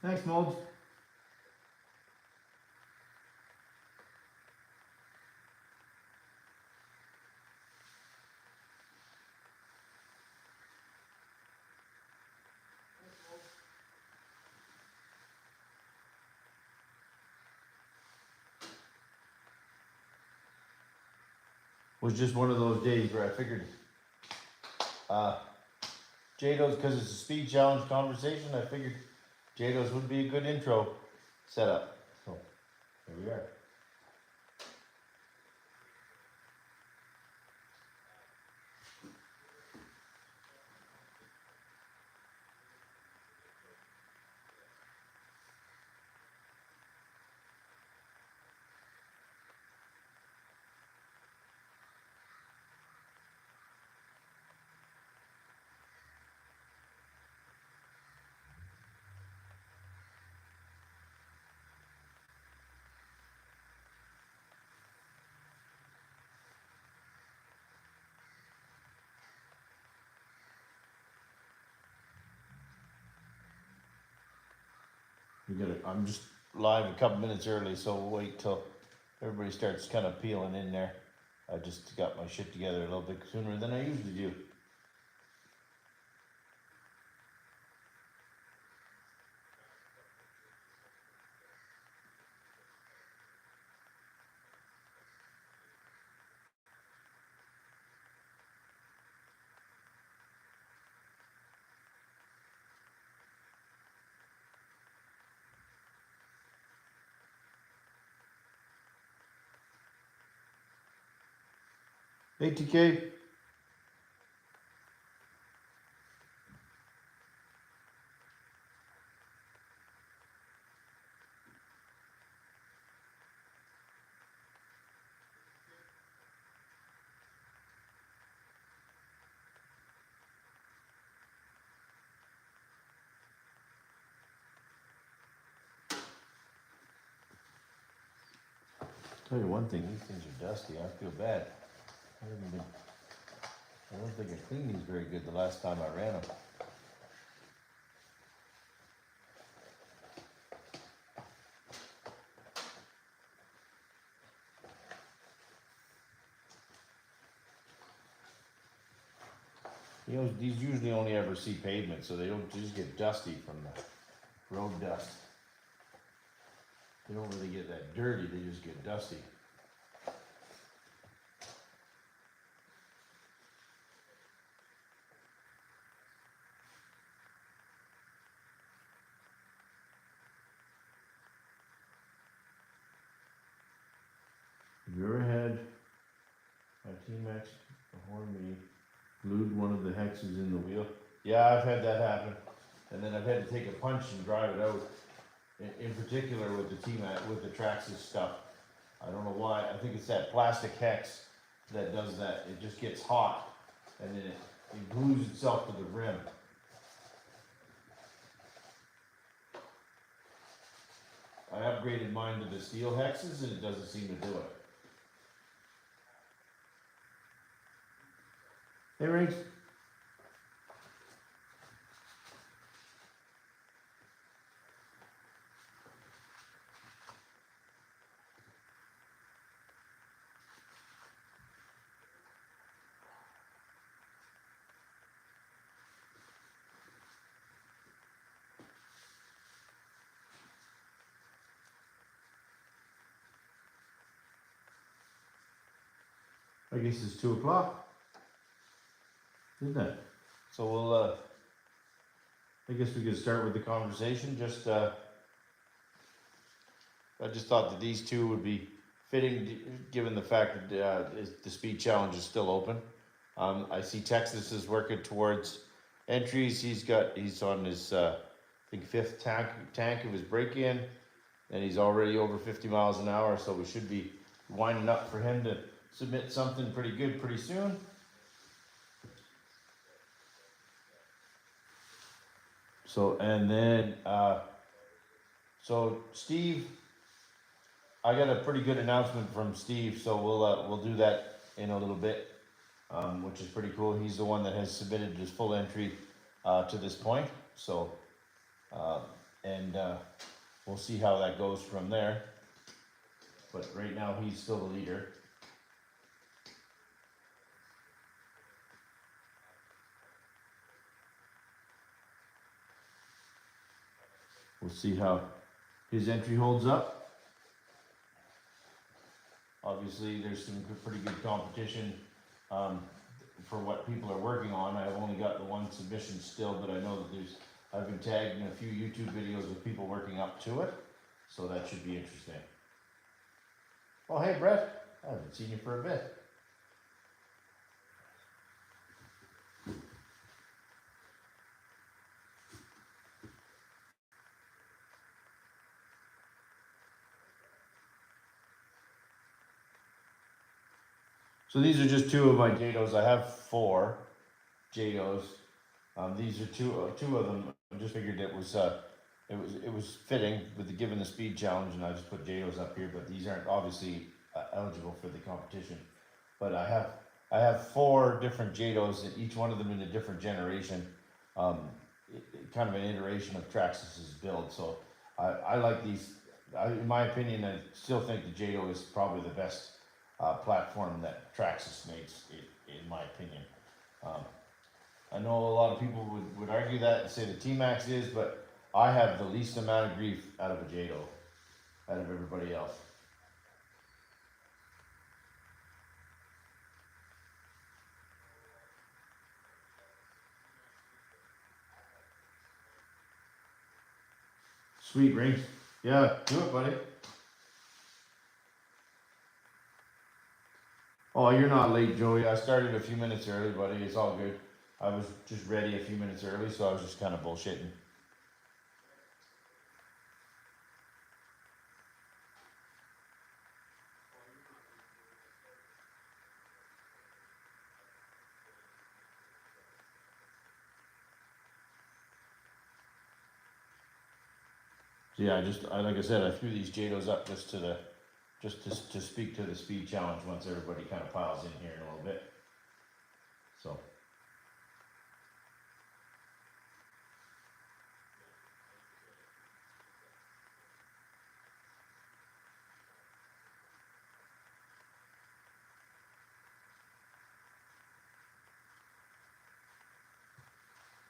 Thanks, Molds. Was just one of those days where I figured, JDo's, because it's a speed challenge conversation, I figured JDo's would be a good intro setup. So, here we are. I'm just live a couple minutes early, so we'll wait till everybody starts kind of peeling in there. I just got my shit together a little bit sooner than I usually do. Hey, TK. Tell you one thing, these things are dusty. I feel bad. I don't think I cleaned these very good the last time I ran them. You know, these usually only ever see pavement, so they don't just get dusty from the road dust. They don't really get that dirty, they just get dusty. Have you ever had a T-Max before me glued one of the hexes in the wheel? Yeah, I've had that happen. And then I've had to take a punch and drive it out. In particular with the T-Max, with the Traxxas stuff. I don't know why, I think it's that plastic hex that does that. It just gets hot and then it glues itself to the rim. I upgraded mine to the steel hexes and it doesn't seem to do it. Hey, Riggs. I guess it's 2 o'clock, isn't it? So we'll, I guess we could start with the conversation. Just, I just thought that these two would be fitting, given the fact that the speed challenge is still open. I see Texas is working towards entries. He's on his, I think 5th tank of his break-in, and he's already over 50 miles an hour. So we should be winding up for him to submit something pretty good pretty soon. So, and then, so Steve, I got a pretty good announcement from Steve, so we'll do that in a little bit, which is pretty cool. He's the one that has submitted his full entry to this point. So and we'll see how that goes from there. But right now, he's still the leader. We'll see how his entry holds up. Obviously, there's some pretty good competition for what people are working on. I've only got the one submission still, but I know that I've been tagged in a few YouTube videos of people working up to it, so that should be interesting. Oh, hey, Brett. I haven't seen you for a bit. So these are just two of my JATOs. I have 4 JATOs. These are two of them. I just figured it was fitting with given the speed challenge, and I just put JATOs up here. But these aren't obviously eligible for the competition. But I have 4 different JATOs, and each one of them in a different generation. Kind of an iteration of Traxxas's build. So I like these. In my opinion, I still think the JATO is probably the best platform that Traxxas makes, in my opinion. I know a lot of people would argue that and say the T-Max is, but I have the least amount of grief out of a JATO, out of everybody else. Sweet rings. Yeah, do it, buddy. Oh, you're not late, Joey. I started a few minutes early, buddy. It's all good. I was just ready a few minutes early, so I was just kind of bullshitting. So yeah, like I said, I threw these JATOs up just to speak to the speed challenge once everybody kind of piles in here in a little bit. So.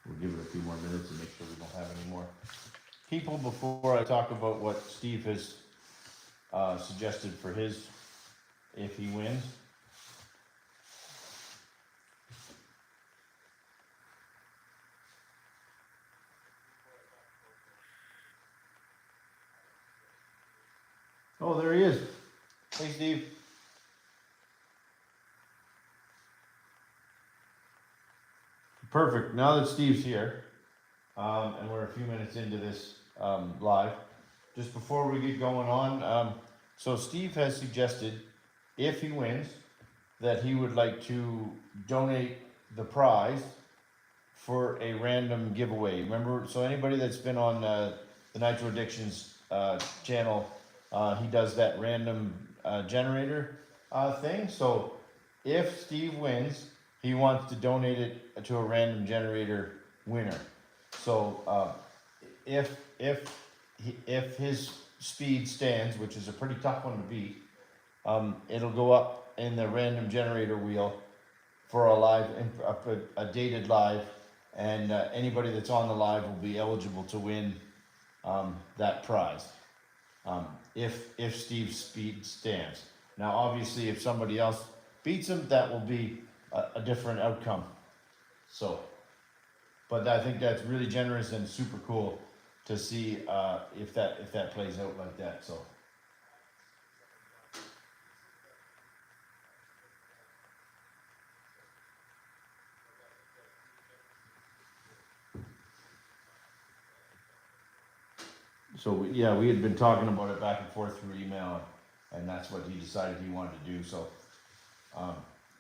We'll give it a few more minutes and make sure we don't have any more people before I talk about what Steve has suggested for his, if he wins. Oh, there he is. Hey, Steve. Perfect. Now that Steve's here, and we're a few minutes into this live, just before we get going on, so Steve has suggested, if he wins, that he would like to donate the prize for a random giveaway. Remember, so anybody that's been on the Nitro Addictions channel, he does that random generator thing. So if Steve wins, he wants to donate it to a random generator winner. So if his speed stands, which is a pretty tough one to beat, it'll go up in the random generator wheel for a dated live, and anybody that's on the live will be eligible to win that prize. If Steve's speed stands. Now, obviously, if somebody else beats him, that will be a different outcome. So, but I think that's really generous and super cool to see if that plays out like that. So. So we had been talking about it back and forth through email, and that's what he decided he wanted to do. So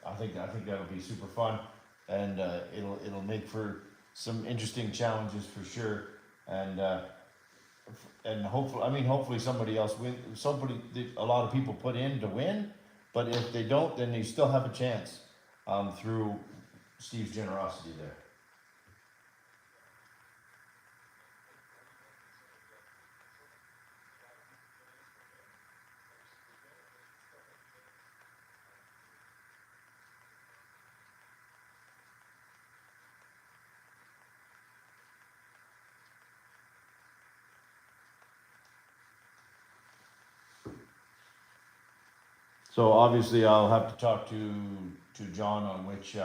I think that'll be super fun, and it'll make for some interesting challenges for sure, and hopefully somebody else win. A lot of people put in to win, but if they don't, then they still have a chance through Steve's generosity there. So obviously I'll have to talk to John on which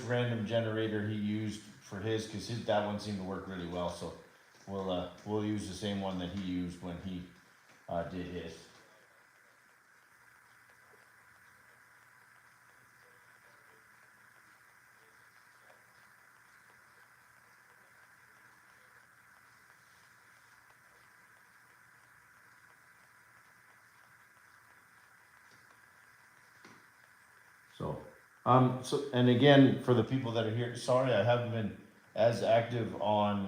random generator he used for his, because that one seemed to work really well. So we'll use the same one that he used when he did his. So and again, for the people that are here, sorry I haven't been as active on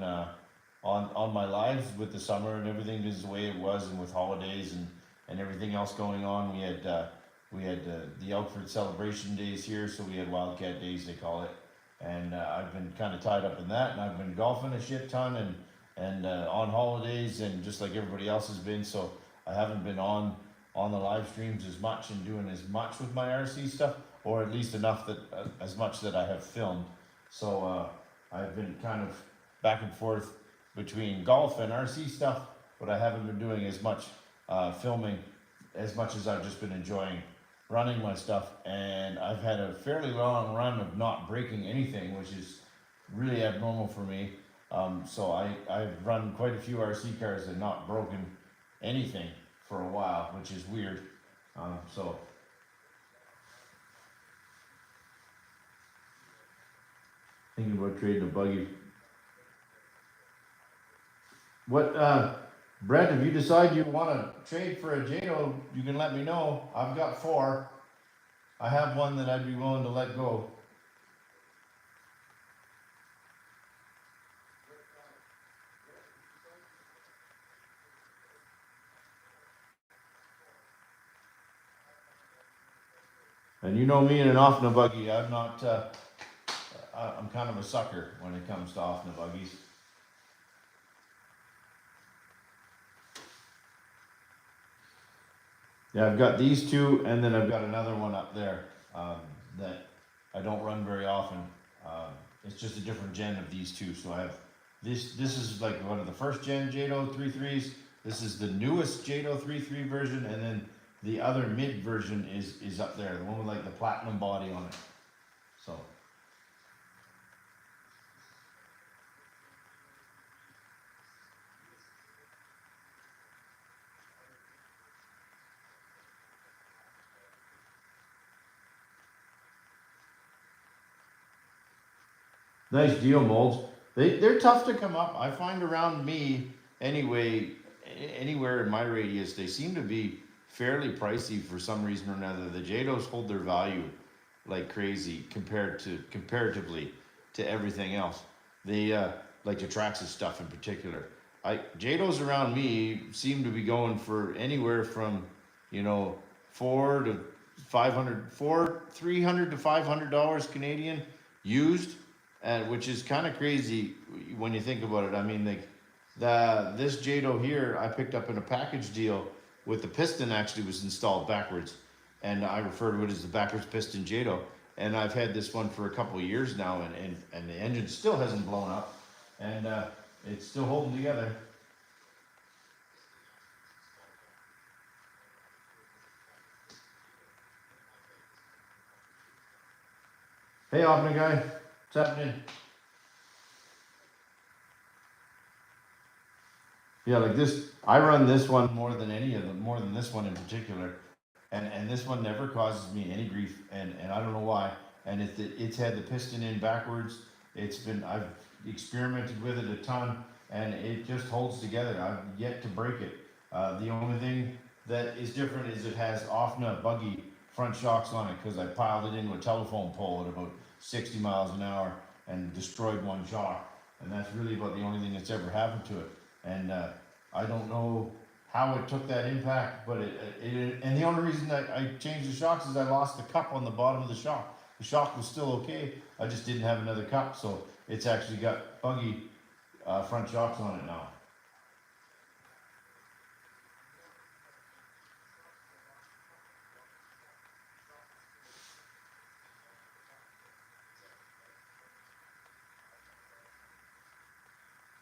my lives with the summer and everything is the way it was, and with holidays and everything else going on. We had the Elkford celebration days here, so we had Wildcat Days, they call it, and I've been kind of tied up in that, and I've been golfing a shit ton and on holidays, and just like everybody else has been, so I haven't been on the live streams as much and doing as much with my RC stuff, or at least enough that as much that I have filmed. So I've been kind of back and forth between golf and RC stuff, but I haven't been doing as much filming as much as I've just been enjoying running my stuff. And I've had a fairly long run of not breaking anything, which is really abnormal for me. So I've run quite a few RC cars and not broken anything for a while, which is weird. So thinking about trading a buggy. What, Brent, if you decide you want to trade for a Jado, you can let me know. I've got 4. I have one that I'd be willing to let go. And you know me in an Offna buggy, I'm not, I'm kind of a sucker when it comes to Offna buggies. Yeah, I've got these 2, and then I've got another one up there that I don't run very often. It's just a different gen of these 2. So I have this. This is like one of the first gen Jado 3.3s. This is the newest Jado 3.3 version, and then the other mid version is up there, the one with like the platinum body on it. So. Nice deal, Molds. They're tough to come up. I find around me anyway, anywhere in my radius, they seem to be fairly pricey for some reason or another. The Jados hold their value like crazy comparatively to everything else. They like the Traxxas stuff in particular. Jados around me seem to be going for anywhere from, you know, 300 to $500 Canadian used, which is kind of crazy when you think about it. I mean, like this Jado here, I picked up in a package deal with the piston actually was installed backwards, and I refer to it as the backwards piston Jado. And I've had this one for a couple of years now, and the engine still hasn't blown up, and it's still holding together. Hey, Offman guy, what's happening? Yeah, like this, I run this one more than any of them, more than this one in particular. And this one never causes me any grief, and I don't know why. And it's had the piston in backwards. I've experimented with it a ton, and it just holds together. I've yet to break it. The only thing that is different is it has Offna buggy front shocks on it, because I piled it into a telephone pole at about 60 miles an hour and destroyed one shock. And that's really about the only thing that's ever happened to it. And I don't know how it took that impact, but and the only reason that I changed the shocks is I lost the cup on the bottom of the shock. The shock was still okay, I just didn't have another cup, so it's actually got buggy front shocks on it now.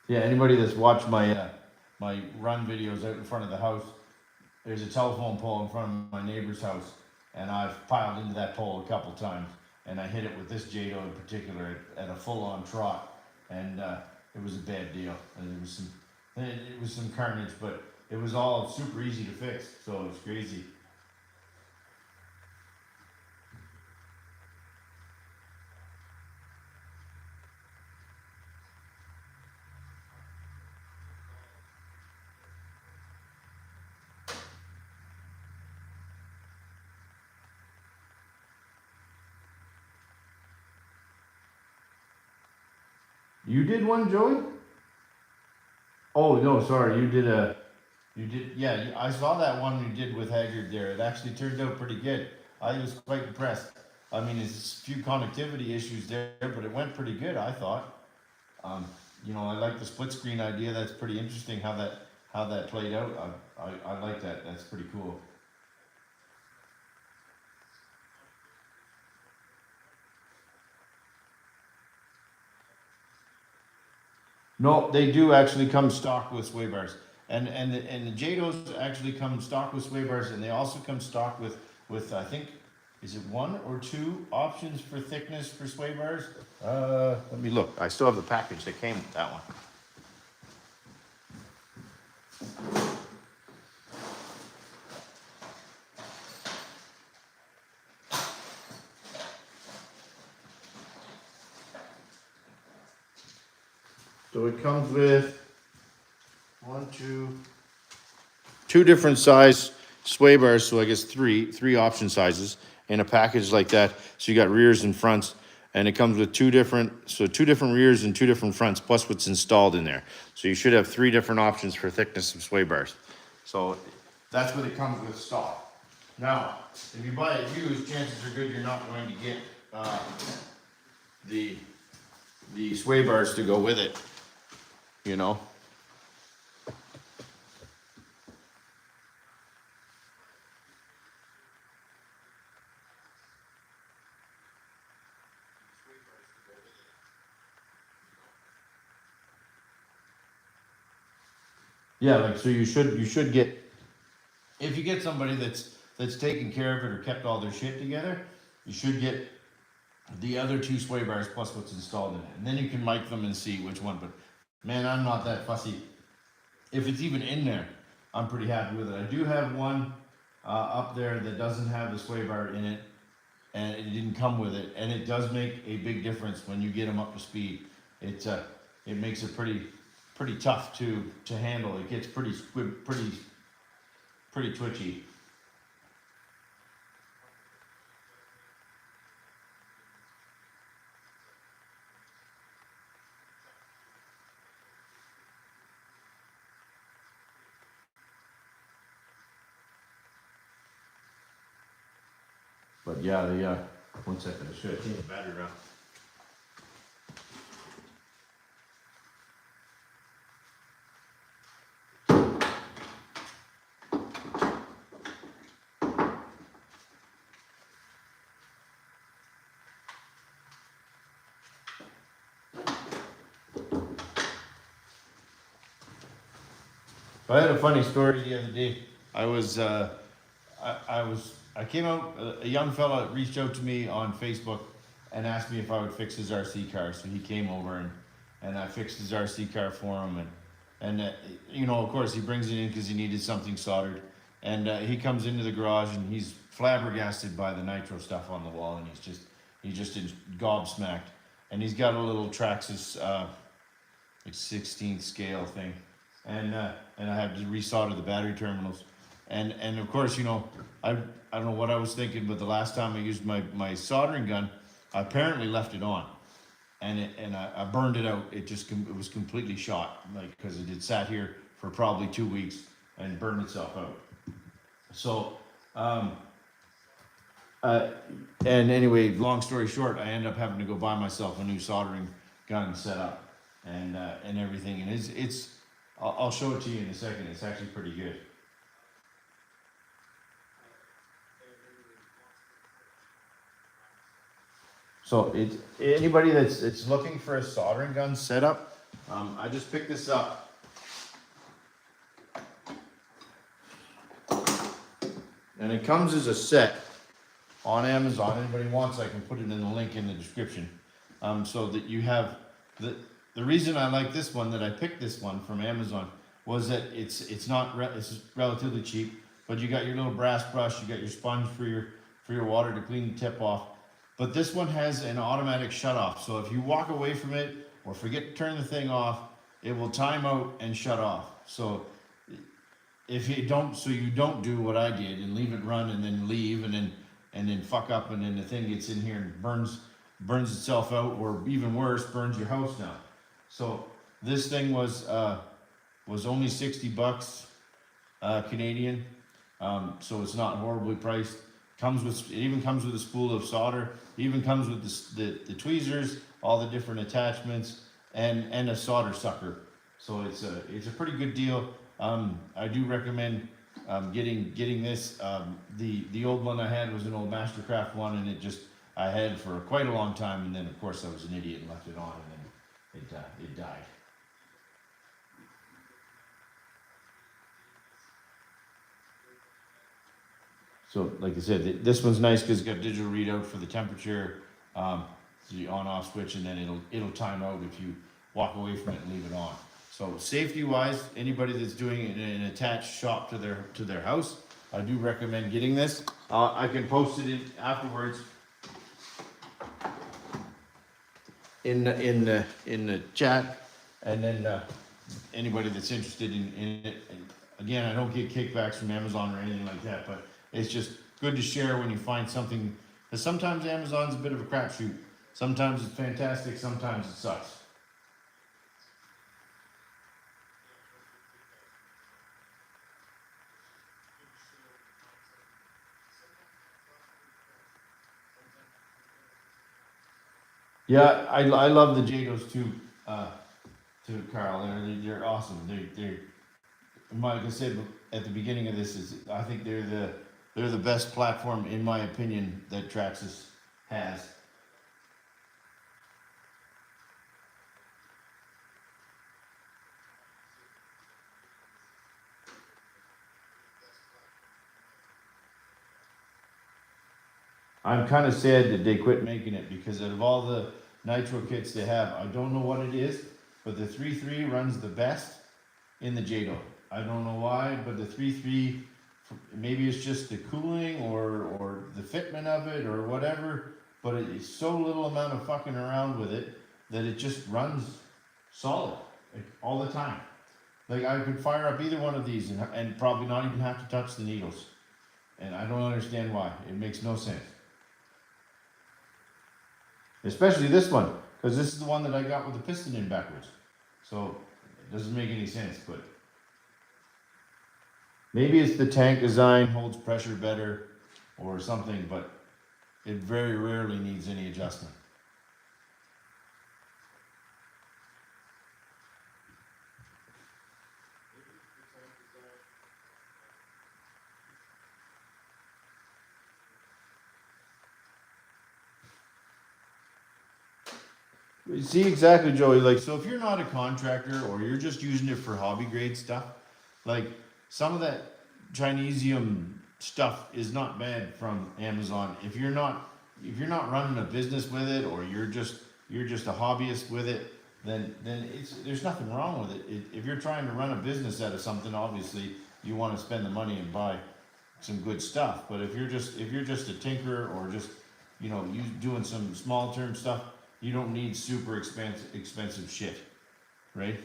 Yeah, anybody that's watched my my run videos out in front of the house, there's a telephone pole in front of my neighbor's house, and I've piled into that pole a couple times, and I hit it with this Jado in particular at a full-on trot, and it was a bad deal, and it was some carnage, but it was all super easy to fix, so it was crazy. You did one, Joey? Oh no, sorry, yeah. I saw that one you did with Haggard there. It actually turned out pretty good. I was quite impressed. I mean, there's a few connectivity issues there, but it went pretty good, I thought. Um, I like the split screen idea. That's pretty interesting how that played out. I like that. That's pretty cool. No, they do actually come stock with sway bars, and the Jados actually come stock with sway bars, and they also come stock with I think, is it one or two options for thickness for sway bars? Let me look. I still have the package that came with that one. So it comes with two different size sway bars. So I guess three option sizes in a package like that. So you got rears and fronts, and it comes with two different rears and two different fronts, plus what's installed in there. So you should have three different options for thickness of sway bars. So that's what it comes with stock. Now, if you buy it used, chances are good you're not going to get the sway bars to go with it. Yeah, like, so you should get, if you get somebody that's taken care of it or kept all their shit together, you should get the other two sway bars plus what's installed in it, and then you can mic them and see which one. But man, I'm not that fussy. If it's even in there, I'm pretty happy with it. I do have one up there that doesn't have the sway bar in it, and it didn't come with it, and it does make a big difference when you get them up to speed. It makes it pretty tough to handle. It gets pretty twitchy. But yeah, one second, I should have changed the battery around. I had a funny story the other day. I came out. A young fella reached out to me on Facebook and asked me if I would fix his RC car. So he came over and I fixed his RC car for him. And of course, he brings it in because he needed something soldered. And he comes into the garage and he's flabbergasted by the nitro stuff on the wall, and he's just gobsmacked. And he's got a little Traxxas, like 16th scale thing. And I had to resolder the battery terminals, and of course, I don't know what I was thinking, but the last time I used my soldering gun, I apparently left it on, and I burned it out. It was completely shot, like, because it had sat here for probably 2 weeks and burned itself out. So, and anyway, long story short, I ended up having to go buy myself a new soldering gun set up and everything, and it's. I'll show it to you in a second. It's actually pretty good. So anybody that's looking for a soldering gun setup, I just picked this up. And it comes as a set on Amazon. Anybody wants, I can put it in the link in the description. So that you have, the reason I like this one, that I picked this one from Amazon, was that it's relatively cheap, but you got your little brass brush, you got your sponge for your water to clean the tip off. But this one has an automatic shut off. So if you walk away from it or forget to turn the thing off, it will time out and shut off. So if you don't, you don't do what I did and leave it run and then leave and then fuck up and then the thing gets in here and burns itself out, or even worse, burns your house down. So this thing was only $60 Canadian. So it's not horribly priced. It even comes with a spool of solder. It even comes with the tweezers, all the different attachments, and a solder sucker. So it's a pretty good deal. I do recommend getting this. The old one I had was an old Mastercraft one, and I had for quite a long time, and then of course I was an idiot and left it on, and then it died. So, like I said, this one's nice because it's got digital readout for the temperature, the on-off switch, and then it'll time out if you walk away from it and leave it on. So, safety-wise, anybody that's doing an attached shop to their house, I do recommend getting this. I can post it afterwards in the chat, and then anybody that's interested in it. And again, I don't get kickbacks from Amazon or anything like that, but it's just good to share when you find something, because sometimes Amazon's a bit of a crapshoot. Sometimes it's fantastic, sometimes it sucks. Yeah, I love the JATOs too, Carl. They're awesome. They're like I said at the beginning of this, I think they're the best platform, in my opinion, that Traxxas has. I'm kind of sad that they quit making it, because out of all the nitro kits they have, I don't know what it is, but the 3.3 runs the best in the JATO. I don't know why, but the 3.3, maybe it's just the cooling or the fitment of it or whatever, but it's so little amount of fucking around with it that it just runs solid, like, all the time. Like, I could fire up either one of these and probably not even have to touch the needles. And I don't understand why. It makes no sense. Especially this one, because this is the one that I got with the piston in backwards. So it doesn't make any sense, but maybe it's the tank design, holds pressure better or something, but it very rarely needs any adjustment. See, exactly, Joey. Like, so if you're not a contractor or you're just using it for hobby grade stuff, like some of that Chinesium stuff is not bad from Amazon. If you're not running a business with it, or you're just a hobbyist with it, then there's nothing wrong with it. If you're trying to run a business out of something, obviously you want to spend the money and buy some good stuff. But if you're just a tinkerer, or just you doing some small term stuff, you don't need super expensive shit, right?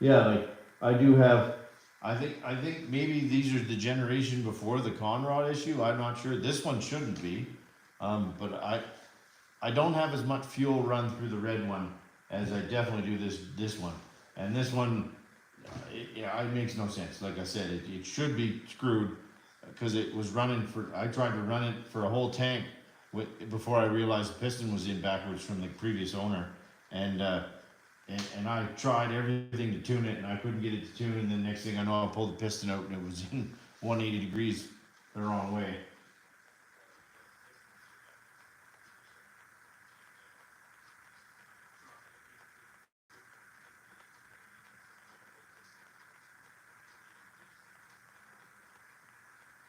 Yeah, like I do have. I think maybe these are the generation before the Conrod issue. I'm not sure. This one shouldn't be, but I don't have as much fuel run through the red one as I definitely do this one. And this one, it makes no sense. Like I said, it should be screwed, because it was running I tried to run it for a whole tank before I realized the piston was in backwards from the previous owner, and and I tried everything to tune it, and I couldn't get it to tune, and then next thing I know, I pulled the piston out, and it was in 180 degrees the wrong way.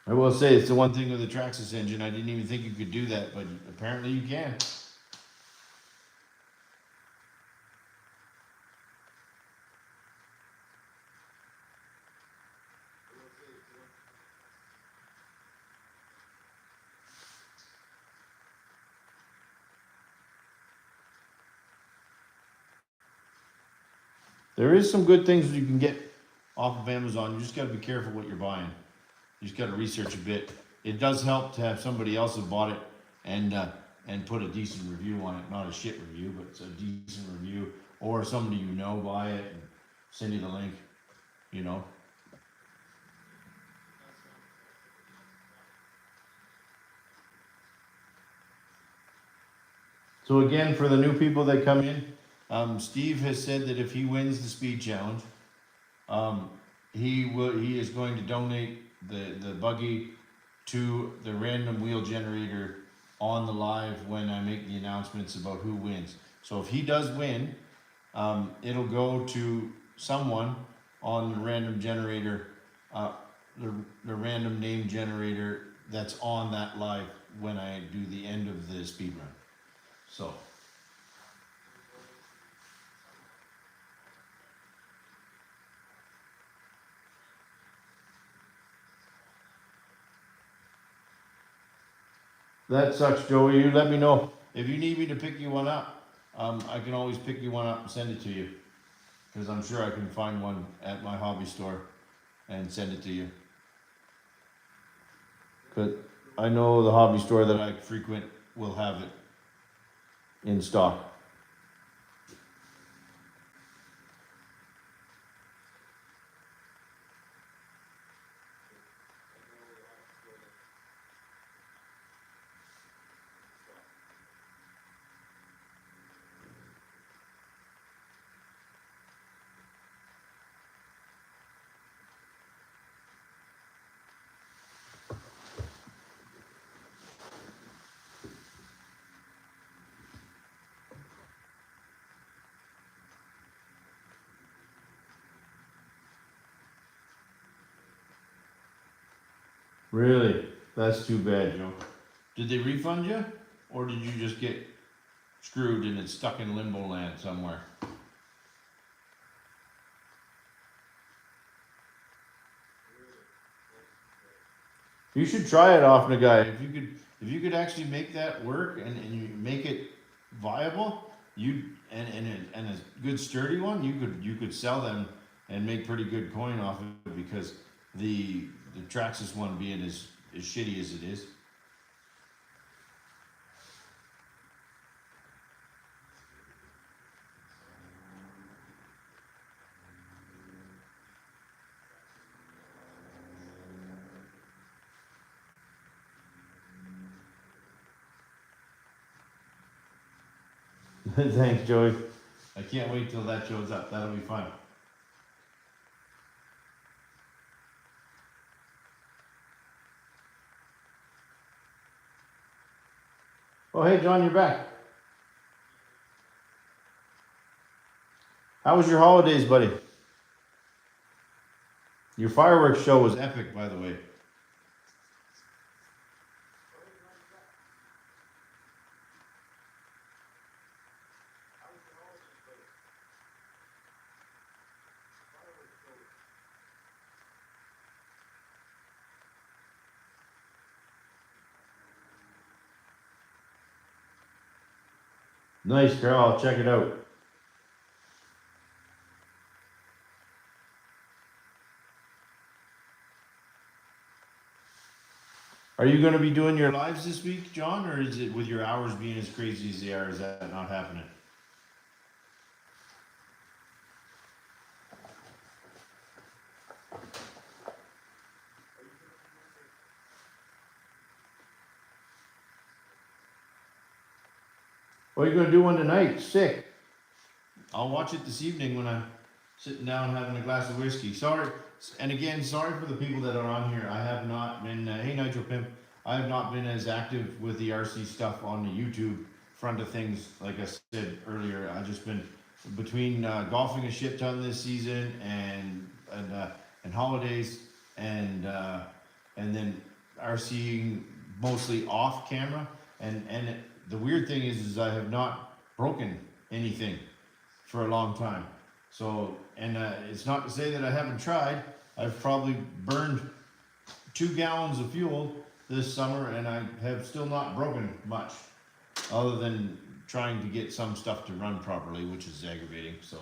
I will say it's the one thing with the Traxxas engine. I didn't even think you could do that, but apparently you can. There is some good things you can get off of Amazon. You just got to be careful what you're buying. You just got to research a bit. It does help to have somebody else who bought it and put a decent review on it. Not a shit review, but it's a decent review. Or somebody you know buy it and send you the link. You know. So again, for the new people that come in, Steve has said that if he wins the speed challenge, he is going to donate the buggy to the random wheel generator on the live when I make the announcements about who wins. So if he does win, it'll go to someone on the random generator, the random name generator that's on that live when I do the end of the speed run. So. That sucks, Joey. You let me know. If you need me to pick you one up, I can always pick you one up and send it to you. Because I'm sure I can find one at my hobby store and send it to you. Because I know the hobby store that I frequent will have it in stock. Really? That's too bad, Joe. Did they refund you? Or did you just get screwed and it's stuck in limbo land somewhere? You should try it off, Nagai. If you could actually make that work and you make it viable, and a good sturdy one, you could sell them and make pretty good coin off of it because the Traxxas one being as shitty as it is. Thanks, Joey. I can't wait till that shows up. That'll be fun. Oh, hey, John, you're back. How was your holidays, buddy? Your fireworks show was epic, by the way. Nice, Carol. I'll check it out. Are you going to be doing your lives this week, John, or is it with your hours being as crazy as they are? Is that not happening? What are you gonna do one tonight? Sick. I'll watch it this evening when I'm sitting down having a glass of whiskey. Sorry, and again, sorry for the people that are on here. I have not been. Hey, Nitro Pimp. I have not been as active with the RC stuff on the YouTube front of things. Like I said earlier, I just been between golfing a shit ton this season and holidays and then RCing mostly off camera. The weird thing is I have not broken anything for a long time. So, and it's not to say that I haven't tried. I've probably burned 2 gallons of fuel this summer, and I have still not broken much, other than trying to get some stuff to run properly, which is aggravating. So.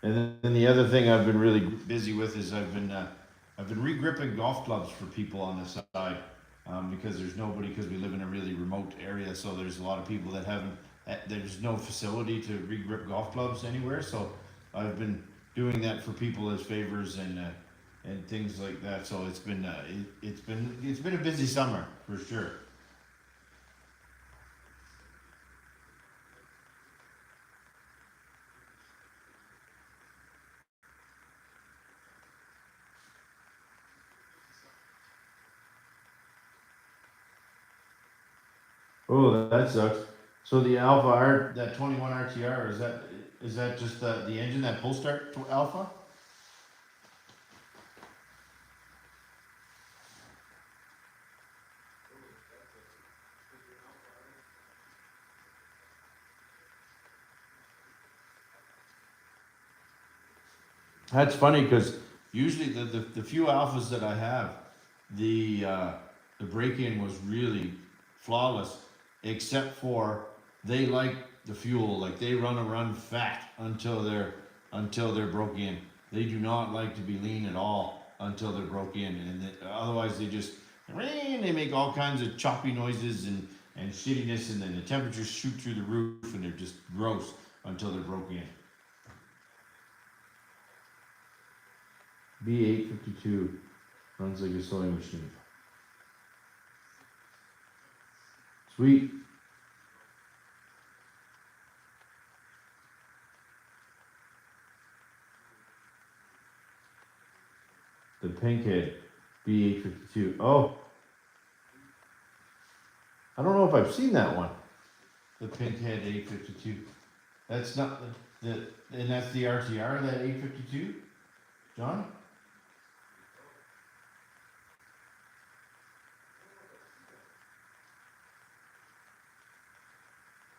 And then the other thing I've been really busy with is I've been regripping golf clubs for people on the side, because there's nobody, because we live in a really remote area, so there's a lot of people that haven't. There's no facility to regrip golf clubs anywhere, so I've been doing that for people as favors and things like that. So it's been a busy summer for sure. Oh, that sucks. So the Alpha R, that 21 RTR, is that just the engine, that pull start Alpha? That's funny because usually the few Alphas that I have, the the break-in was really flawless, except for they like the fuel, like they run fat until they're broke in. They do not like to be lean at all until they're broke in, and otherwise they make all kinds of choppy noises and shittiness, and then the temperatures shoot through the roof, and they're just gross until they're broke in. B852 runs like a sewing machine. Sweet. The Pinkhead B852. Oh, I don't know if I've seen that one. The Pinkhead 852. That's not and that's the RTR, that 852, John?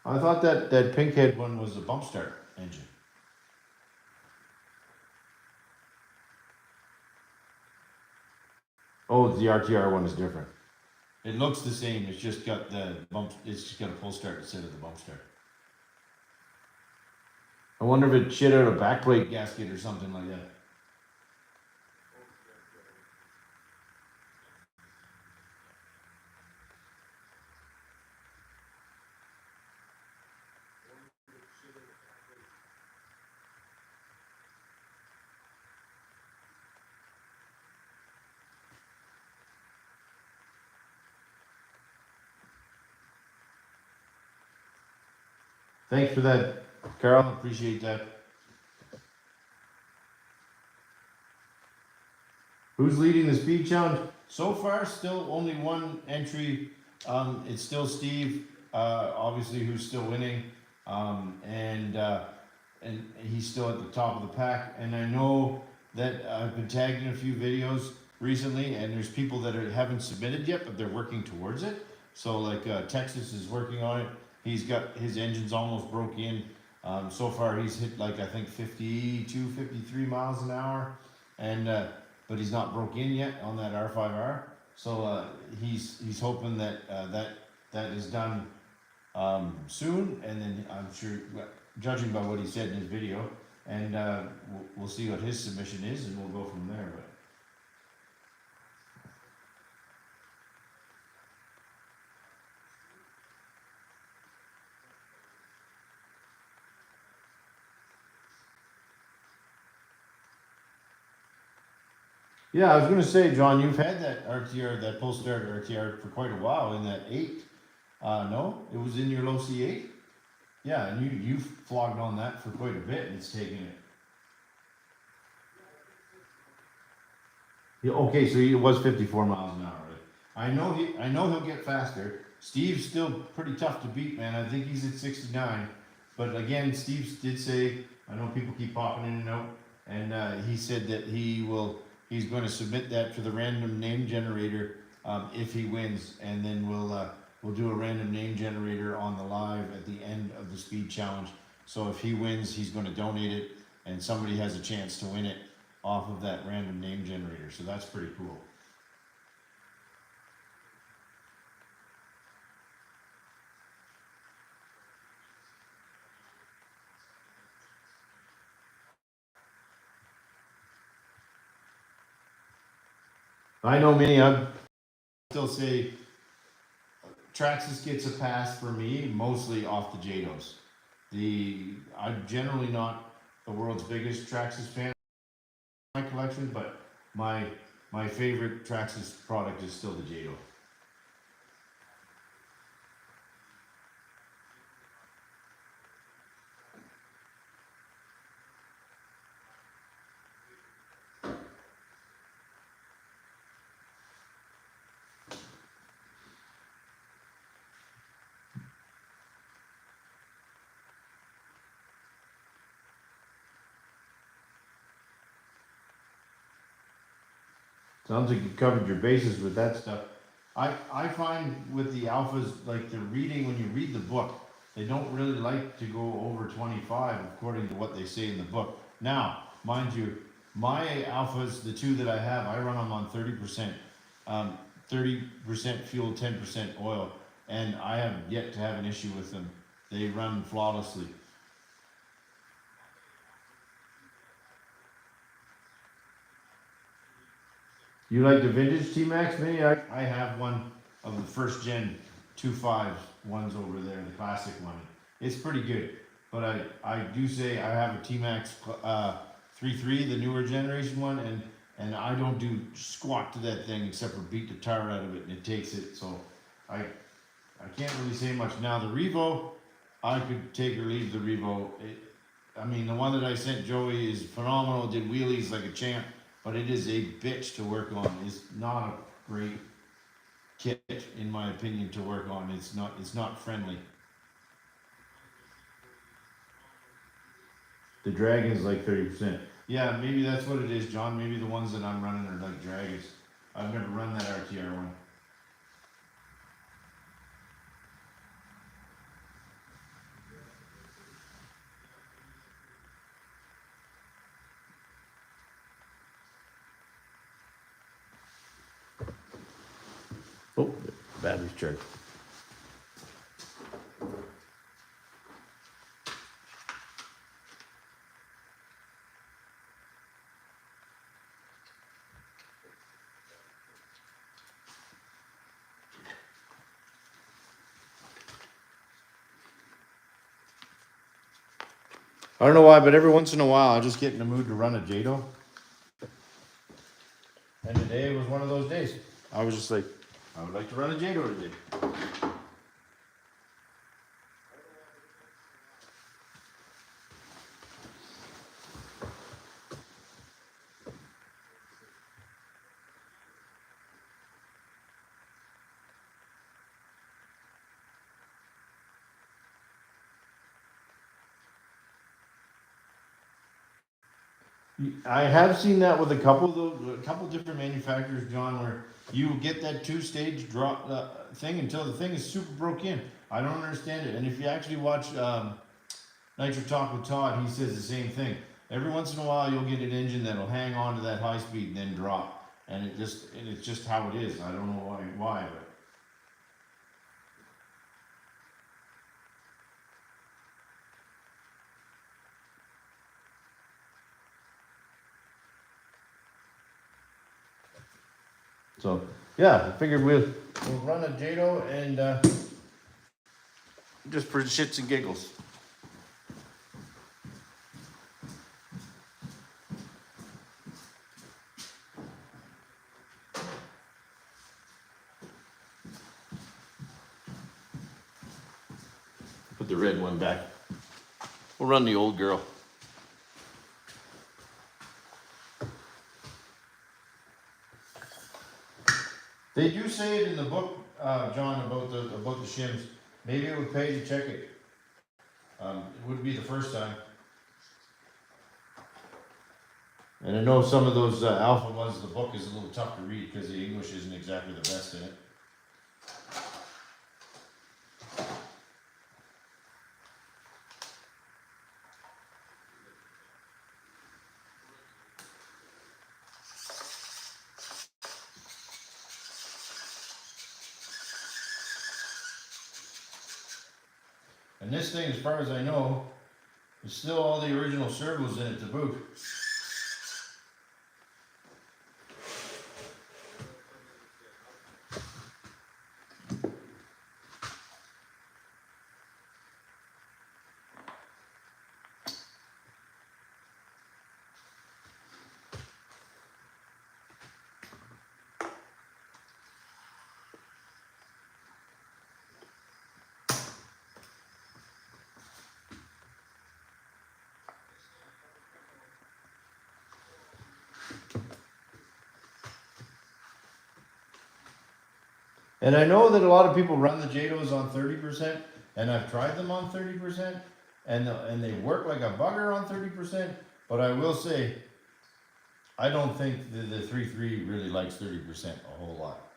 I thought that Pinkhead one was a bump start engine. Oh, the RTR one is different. It looks the same. It's just got the bump. It's just got a pull start instead of the bump start. I wonder if it shit out a backplate gasket or something like that. Thanks for that, Carl. Appreciate that. Who's leading the speed challenge? So far, still only one entry. It's still Steve, obviously, who's still winning, and he's still at the top of the pack. And I know that I've been tagged in a few videos recently, and there's people that haven't submitted yet, but they're working towards it. So like Texas is working on it. He's got his engines almost broke in. So far, he's hit like I think 52, 53 miles an hour, and but he's not broke in yet on that R5R. So he's hoping that that is done soon, and then I'm sure, judging by what he said in his video, and we'll see what his submission is, and we'll go from there. But Yeah, I was gonna say, John, you've had that RTR, that pull start RTR for quite a while in that 8. No, it was in your low C8? Yeah, and you've flogged on that for quite a bit and it's taken it. Yeah, okay, so it was 54 miles an hour, right? I know he'll get faster. Steve's still pretty tough to beat, man. I think he's at 69. But again, Steve did say, I know people keep popping in and out, and he said that he's going to submit that to the random name generator if he wins, and then we'll do a random name generator on the live at the end of the speed challenge. So if he wins, he's going to donate it, and somebody has a chance to win it off of that random name generator. So that's pretty cool. I know me, I still say Traxxas gets a pass for me, mostly off the JADOs. I'm generally not the world's biggest Traxxas fan in my collection, but my my favorite Traxxas product is still the JADO. Sounds like you covered your bases with that stuff. I find with the alphas, like the reading, when you read the book, they don't really like to go over 25 according to what they say in the book. Now, mind you, my alphas, the 2 that I have, I run them on 30%, 30% fuel, 10% oil, and I have yet to have an issue with them. They run flawlessly. You like the vintage T-Max Mini? I have one of the first gen 2.5 ones over there, the classic one. It's pretty good, but I do say I have a T-Max 3.3, the newer generation one, and I don't do squat to that thing except for beat the tar out of it, and it takes it. So I can't really say much now. The Revo, I could take or leave the Revo. I mean, the one that I sent Joey is phenomenal. Did wheelies like a champ, but it is a bitch to work on. It's not a great kit, in my opinion, to work on. It's not. It's not friendly. The Dragon's like 30%. Yeah, maybe that's what it is, John. Maybe the ones that I'm running are like Dragons. I've never run that RTR one. Oh, battery's charged. I don't know why, but every once in a while I just get in the mood to run a JADO. And today was one of those days. I was just like, I would like to run a JADO today. I have seen that with a couple different manufacturers, John, where you get that 2-stage drop thing until the thing is super broke in. I don't understand it. And if you actually watch Nitro Talk with Todd, he says the same thing. Every once in a while, you'll get an engine that'll hang on to that high speed and then drop, and it's just how it is. I don't know why, but so yeah, I figured we'll run a JADO and just for shits and giggles. Put the red one back. We'll run the old girl. They do say it in the book, John, about the shims. Maybe it would pay to check it. It wouldn't be the first time. And I know some of those alpha ones, the book is a little tough to read because the English isn't exactly the best in it. And this thing, as far as I know, is still all the original servos in it to boot. And I know that a lot of people run the JATOs on 30%, and I've tried them on 30%, and they work like a bugger on 30%, but I will say, I don't think the 3.3 really likes 30% a whole lot.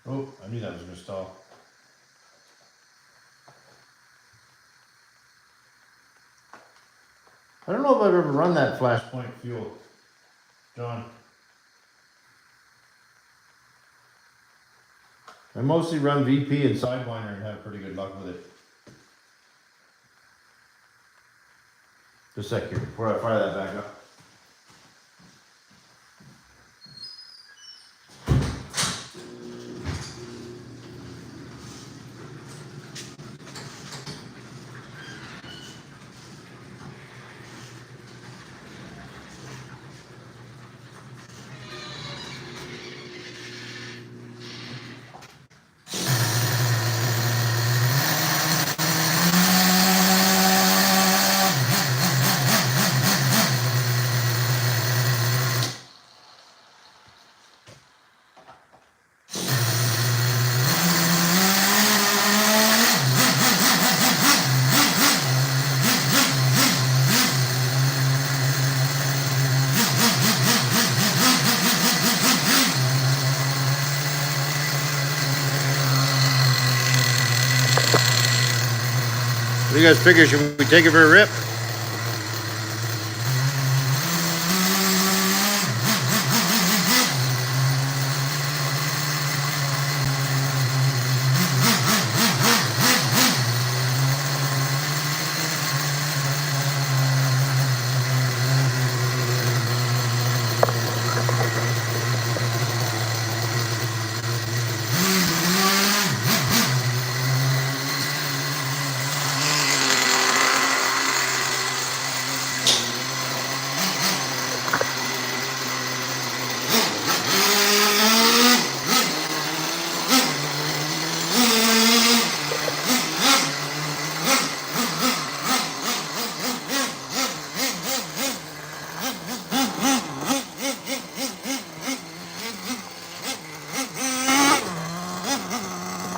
Oh, I knew that was going to stall. I don't know if I've ever run that Flashpoint fuel, John. I mostly run VP and Sidewinder and have pretty good luck with it. Just a sec here before I fire that back up. What do you guys figure? Should we take it for a rip?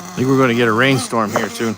I think we're going to get a rainstorm here soon.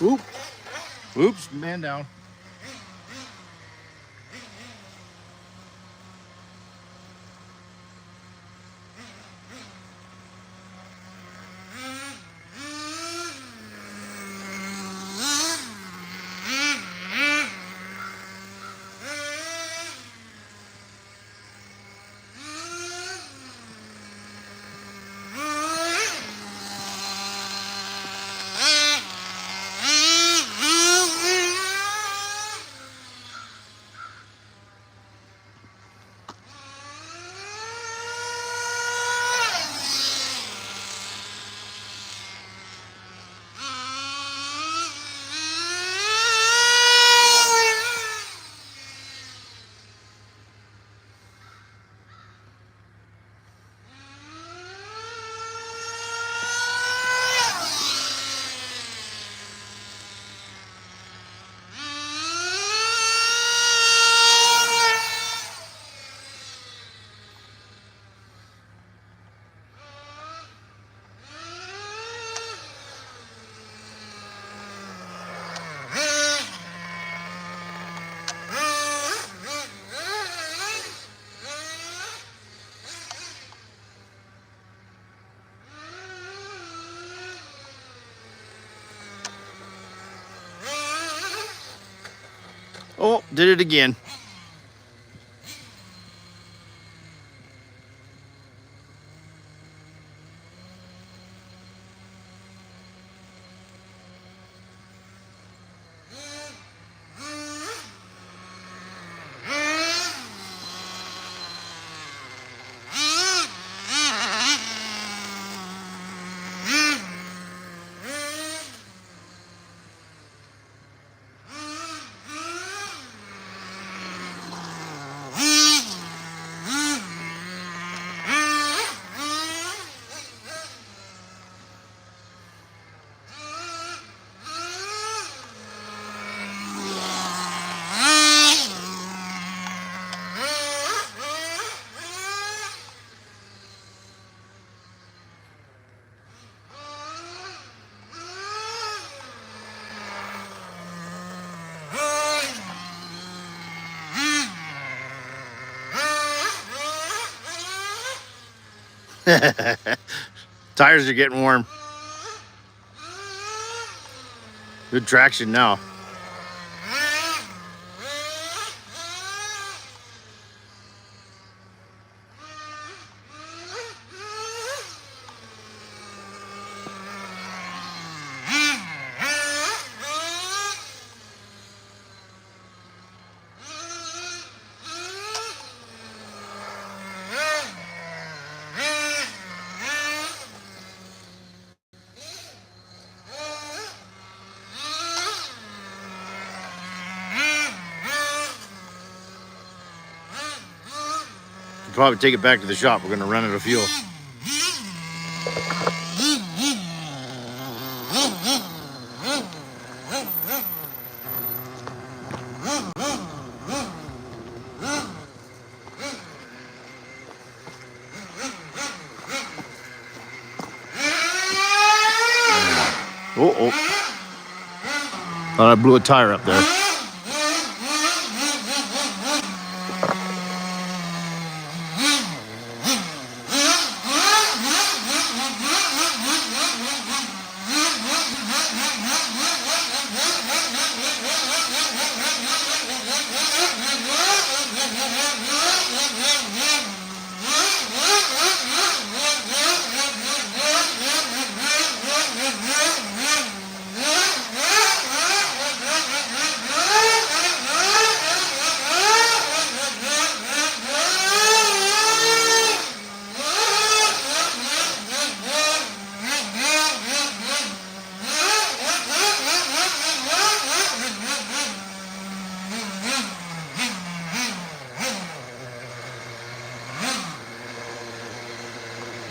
Oop. Oops, man down. Oh, did it again. Tires are getting warm. Good traction now. Probably take it back to the shop. We're going to run out of fuel. Oh. Thought I blew a tire up there.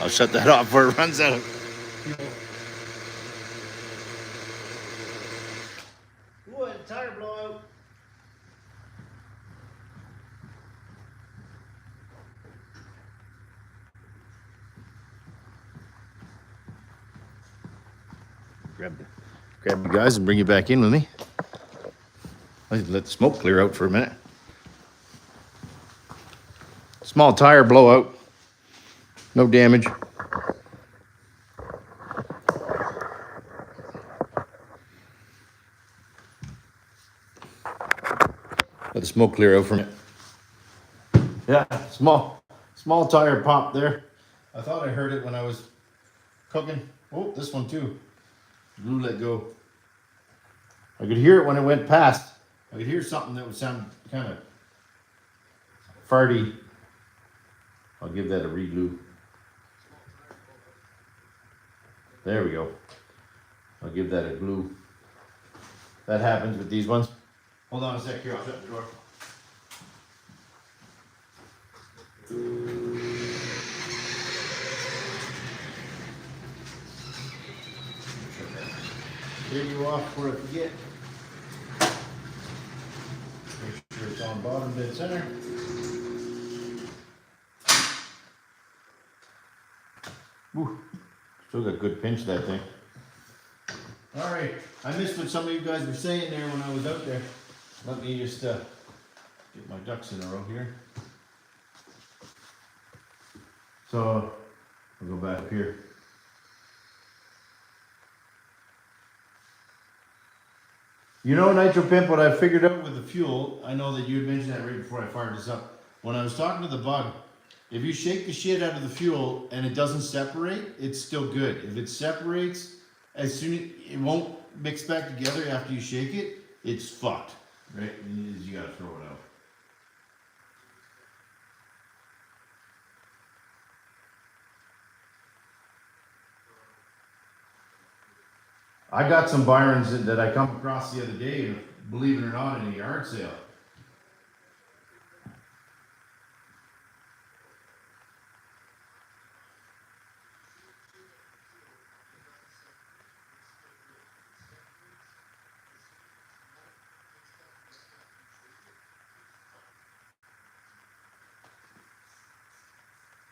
I'll shut that off before it runs out of fuel. Ooh, tire blowout. Grab grab you guys and bring you back in with me. Let the smoke clear out for a minute. Small tire blowout. No damage. Let the smoke clear out from it. Yeah, small tire pop there. I thought I heard it when I was cooking. Oh, this one too. Glue let go. I could hear it when it went past. I could hear something that would sound kind of farty. I'll give that a re-glue. There we go. I'll give that a glue. That happens with these ones. Hold on a sec here, I'll shut the door. Here you off before I forget. Make sure it's on bottom dead center. Woo. Still got good pinch that thing. All right, I missed what some of you guys were saying there when I was out there. Let me just get my ducks in a row here. So I'll go back up here. You know, Nitro Pimp, what I figured out with the fuel, I know that you had mentioned that right before I fired this up. When I was talking to the bug, if you shake the shit out of the fuel and it doesn't separate, it's still good. If it separates, as soon as it won't mix back together after you shake it, it's fucked, right? You gotta throw it out. I got some Byrons that I come across the other day, believe it or not, in a yard sale.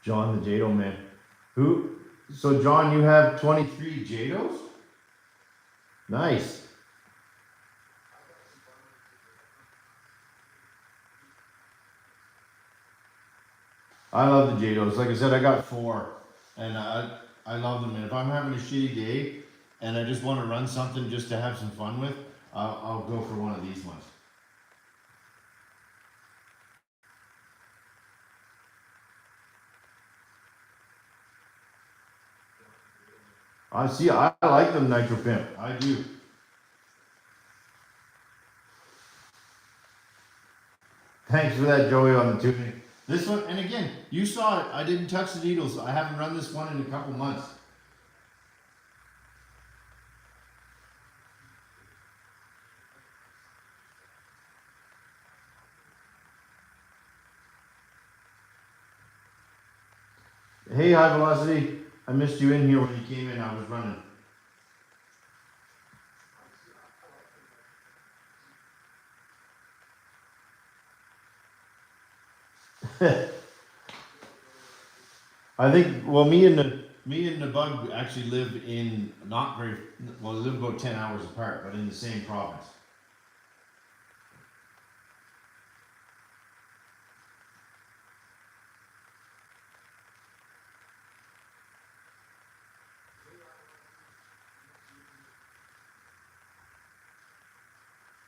John the Jado man. Who? So John, you have 23 Jados? Nice. I love the Jados. Like I said, I got 4, and I love them. And if I'm having a shitty day and I just want to run something just to have some fun with, I'll go for one of these ones. I see. I like them, Nitro Pimp. I do. Thanks for that, Joey, on the tuning. This one, and again, you saw it. I didn't touch the needles. I haven't run this one in a couple months. Hey, High Velocity. I missed you in here when you came in. I was running. I think, well, me and the bug actually live in not very, well, we live about 10 hours apart, but in the same province.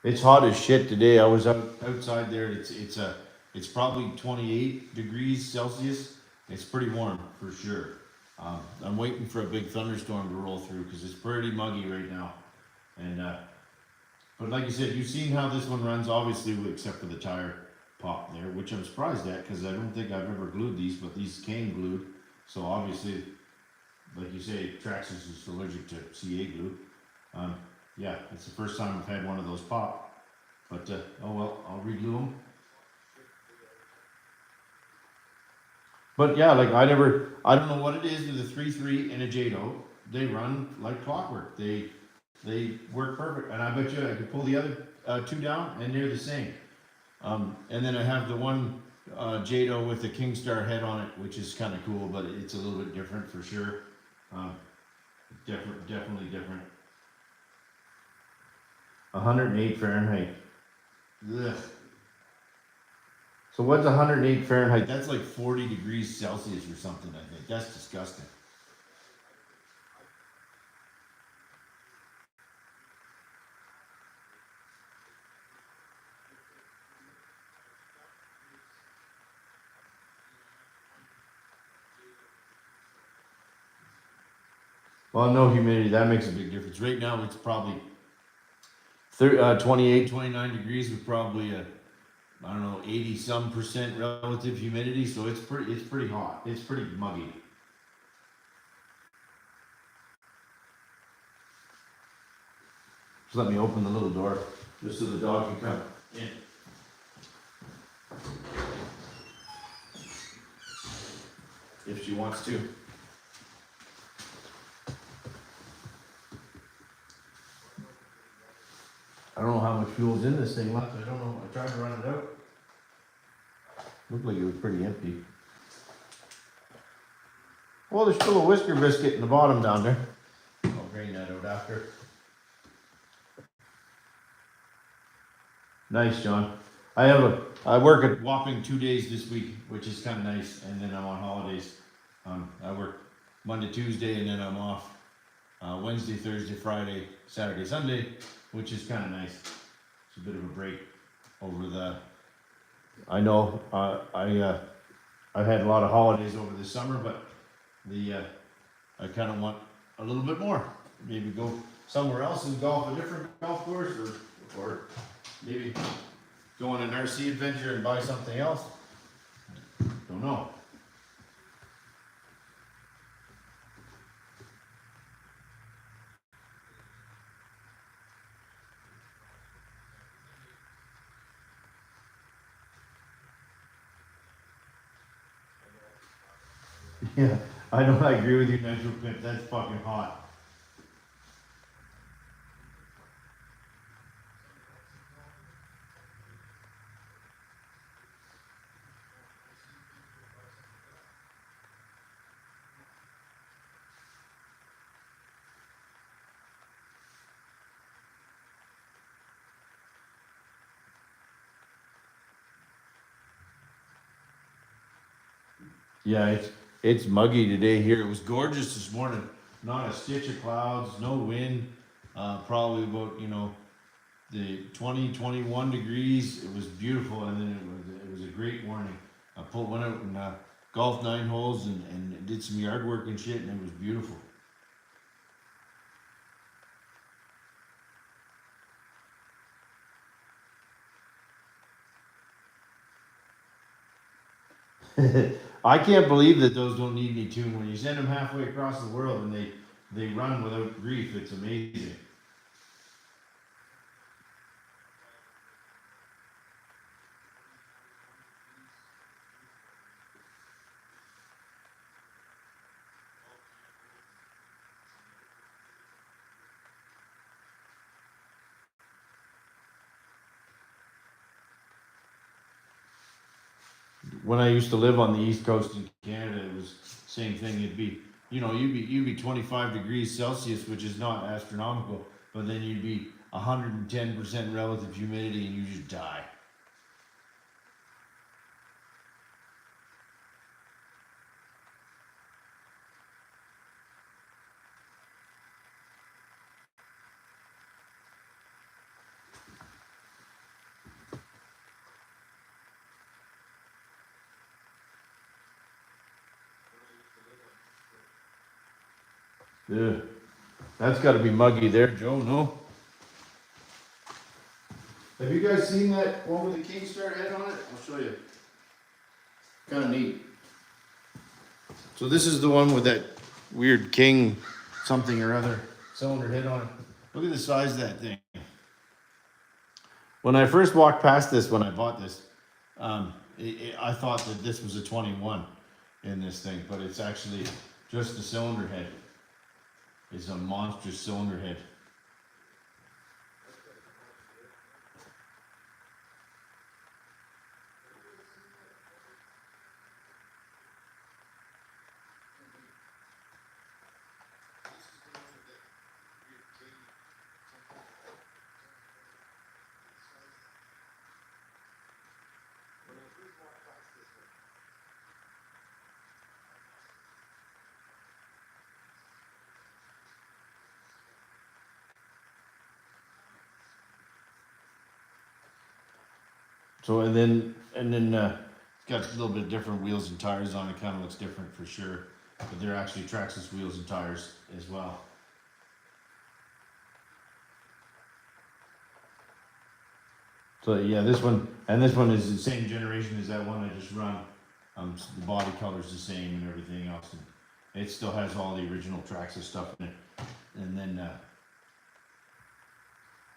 It's hot as shit today. I was outside there. It's probably 28 degrees Celsius. It's pretty warm for sure. I'm waiting for a big thunderstorm to roll through because it's pretty muggy right now. And but like you said, you've seen how this one runs, obviously, except for the tire pop there, which I'm surprised at because I don't think I've ever glued these, but these came glued. So obviously, like you say, Traxxas is allergic to CA glue. Yeah, it's the first time I've had one of those pop, but oh well, I'll reglue them. But yeah, like I don't know what it is with a 3.3 and a Jado. They run like clockwork. They work perfect, and I bet you I could pull the other 2 down, and they're the same. And then I have the one Jado with the Kingstar head on it, which is kind of cool, but it's a little bit different for sure. Definitely different. 108 Fahrenheit. Ugh. So what's 108 Fahrenheit? That's like 40 degrees Celsius or something, I think. That's disgusting. Well, no humidity, that makes a big difference. Right now, it's probably 28, 29 degrees with probably a, I don't know, 80 some percent relative humidity. So it's pretty hot. It's pretty muggy. Just let me open the little door, just so the dog can come in. If she wants to. I don't know how much fuel's in this thing left. I don't know. I tried to run it out. Looked like it was pretty empty. Well, there's still a whisker biscuit in the bottom down there. I'll drain that out after. Nice, John. I work a whopping 2 days this week, which is kind of nice, and then I'm on holidays. I work Monday, Tuesday, and then I'm off Wednesday, Thursday, Friday, Saturday, Sunday, which is kind of nice. It's a bit of a break over the. I know I've had a lot of holidays over the summer, but I kind of want a little bit more. Maybe go somewhere else and golf a different golf course, or maybe go on an RC adventure and buy something else. Don't know. Yeah, I know. I agree with you, Nigel Pimp. That's fucking hot. Yeah, it's muggy today here. It was gorgeous this morning. Not a stitch of clouds, no wind. Probably about the 20, 21 degrees. It was beautiful, and then it was a great morning. Went out and golfed 9 holes and did some yard work and shit, and it was beautiful. I can't believe that those don't need any tune. When you send them halfway across the world and they run without grief, it's amazing. When I used to live on the East Coast in Canada, it was same thing. It'd be, you'd be 25 degrees Celsius, which is not astronomical, but then you'd be 110% relative humidity, and you just die. Yeah, that's got to be muggy there, Joe. No. Have you guys seen that one with the Kingstar head on it? I'll show you. Kind of neat. So this is the one with that weird king something or other cylinder head on it. Look at the size of that thing. When I first walked past this, when I bought this, I thought that this was a 21 in this thing, but it's actually just the cylinder head. It's a monstrous cylinder head. So and then it's got a little bit different wheels and tires on it. Kind of looks different for sure, but they're actually Traxxas wheels and tires as well. So yeah, this one is the same generation as that one I just run. The body color's the same and everything else, and it still has all the original Traxxas stuff in it. And then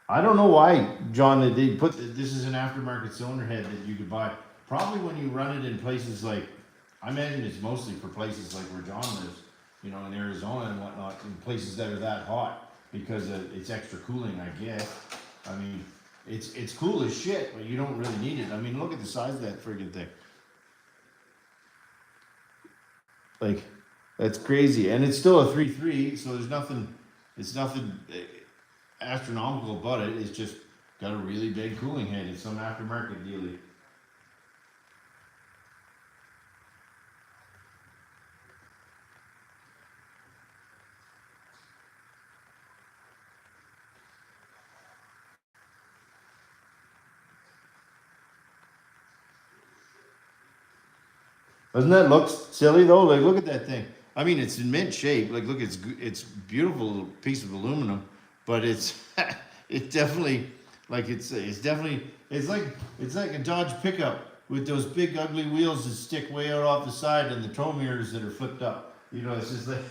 I don't know why, John, they put this is an aftermarket cylinder head that you could buy. Probably when you run it in places like, I imagine it's mostly for places like where John lives, you know, in Arizona and whatnot, in places that are that hot, because it's extra cooling, I guess. I mean, it's cool as shit, but you don't really need it. I mean, look at the size of that friggin' thing. Like, that's crazy, and it's still a 3.3, so there's nothing. It's nothing astronomical about it. It's just got a really big cooling head. It's some aftermarket dealie. Doesn't that look silly though? Like, look at that thing. I mean, it's in mint shape. Like, look, it's beautiful little piece of aluminum, but it's it's definitely like it's like a Dodge pickup with those big ugly wheels that stick way out off the side and the tow mirrors that are flipped up. You know, it's just like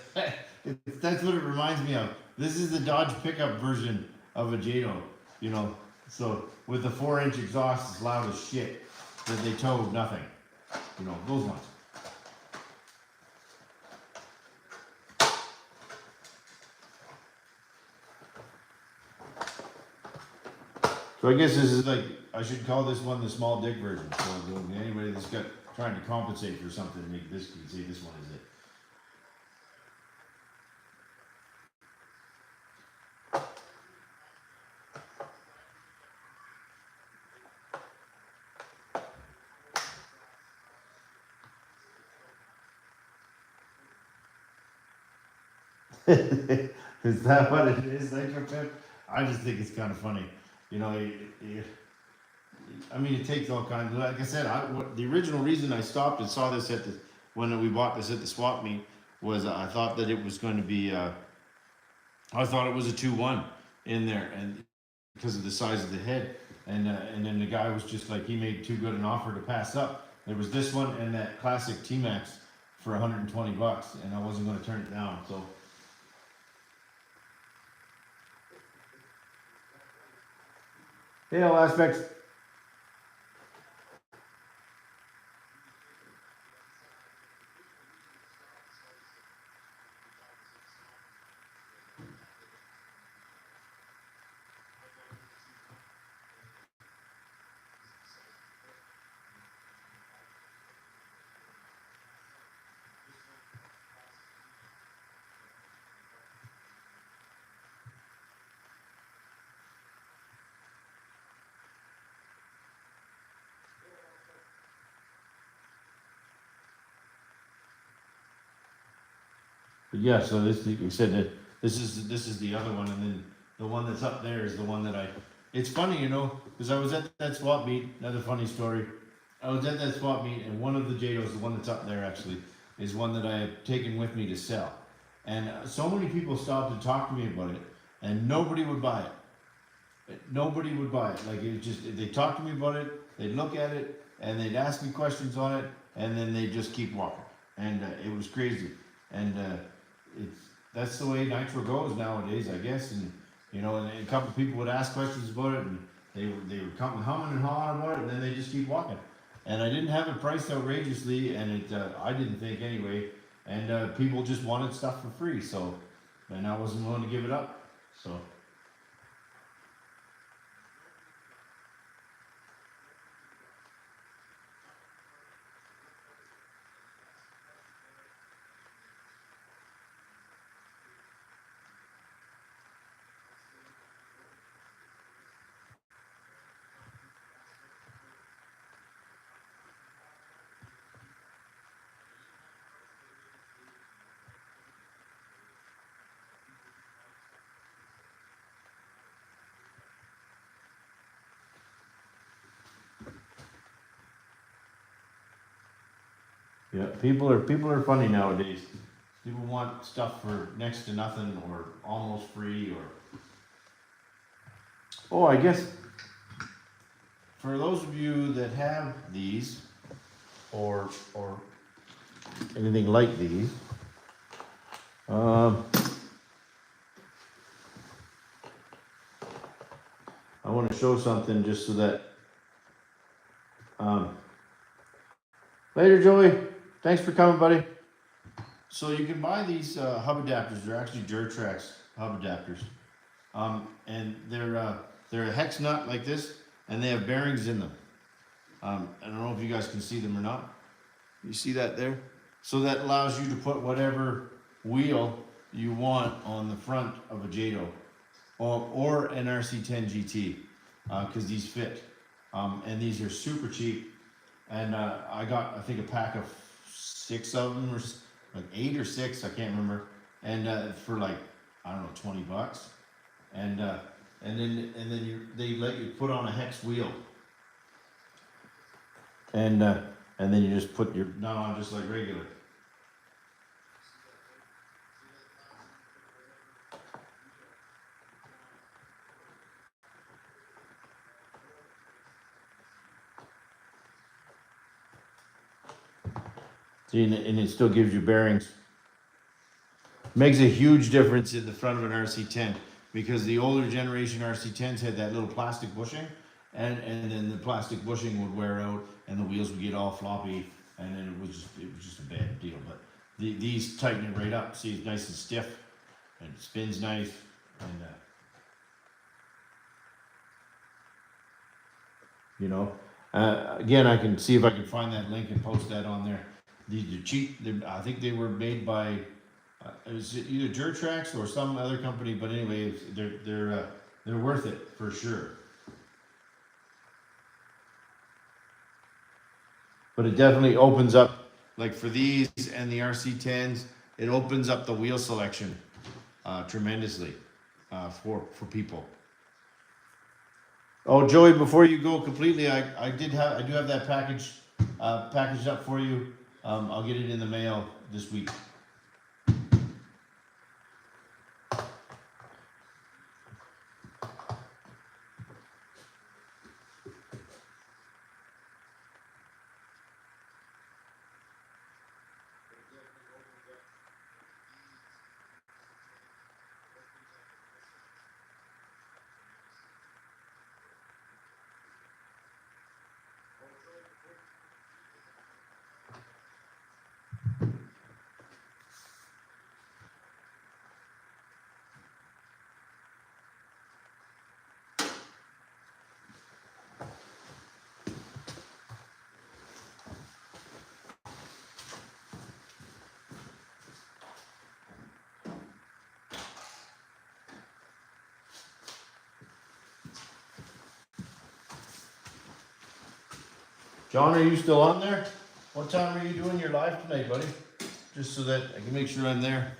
that's what it reminds me of. This is the Dodge pickup version of a Jado. You know, so with the 4-inch exhaust, it's loud as shit that they tow nothing. You know, those ones. So I guess this is like, I should call this one the small dick version. So anybody that's got trying to compensate for something, make this can say this one is it. Is that what it is, Nitro Pip? I just think it's kind of funny. You know, I mean, it takes all kinds. Like I said, the original reason I stopped and saw this at the when we bought this at the swap meet was I thought that it was going to be. I thought it was a 2-1 in there, and because of the size of the head, and then the guy was just like, he made too good an offer to pass up. There was this one and that classic T-Max for $120, and I wasn't going to turn it down. So. Yeah, all aspects. But yeah, so this you said that this is the other one, and then the one that's up there is the one that I. It's funny, you know, because I was at that swap meet. Another funny story. I was at that swap meet, and one of the JADOs, the one that's up there actually, is one that I have taken with me to sell. And so many people stopped and talked to me about it, and nobody would buy it. Nobody would buy it. Like, it was just, they talked to me about it, they'd look at it, and they'd ask me questions on it, and then they'd just keep walking. And it was crazy. And it's that's the way Nitro goes nowadays, I guess. And you know, and a couple of people would ask questions about it, and they would come humming and hawing about it, and then they just keep walking. And I didn't have it priced outrageously, and it I didn't think anyway. And people just wanted stuff for free, so and I wasn't willing to give it up. So. Yeah, people are funny nowadays. People want stuff for next to nothing or almost free or. Oh, I guess for those of you that have these or anything like these, I want to show something just so that. Um, Later, Joey. Thanks for coming, buddy. So you can buy these hub adapters. They're actually Durtrax hub adapters, and they're a hex nut like this, and they have bearings in them. I don't know if you guys can see them or not. You see that there? So that allows you to put whatever wheel you want on the front of a Jado or an RC10 GT, because these fit, and these are super cheap. And I got, I think, a pack of 6 of them, or like 8 or 6, I can't remember. And for like, I don't know, $20. And then they let you put on a hex wheel. And then you just put your nut on just like regular. See, and it still gives you bearings. Makes a huge difference in the front of an RC10, because the older generation RC10s had that little plastic bushing, and then the plastic bushing would wear out and the wheels would get all floppy, and then it was just a bad deal. But these tighten it right up. See, it's nice and stiff, and it spins nice, and you know. Again, I can see if I can find that link and post that on there. These are cheap. I think they were made by. It was either Durtrax or some other company, but anyway, they're worth it for sure. But it definitely opens up, like for these and the RC10s, it opens up the wheel selection tremendously for people. Oh, Joey, before you go completely, I do have that package packaged up for you. I'll get it in the mail this week. John, are you still on there? What time are you doing your live tonight, buddy? Just so that I can make sure I'm there.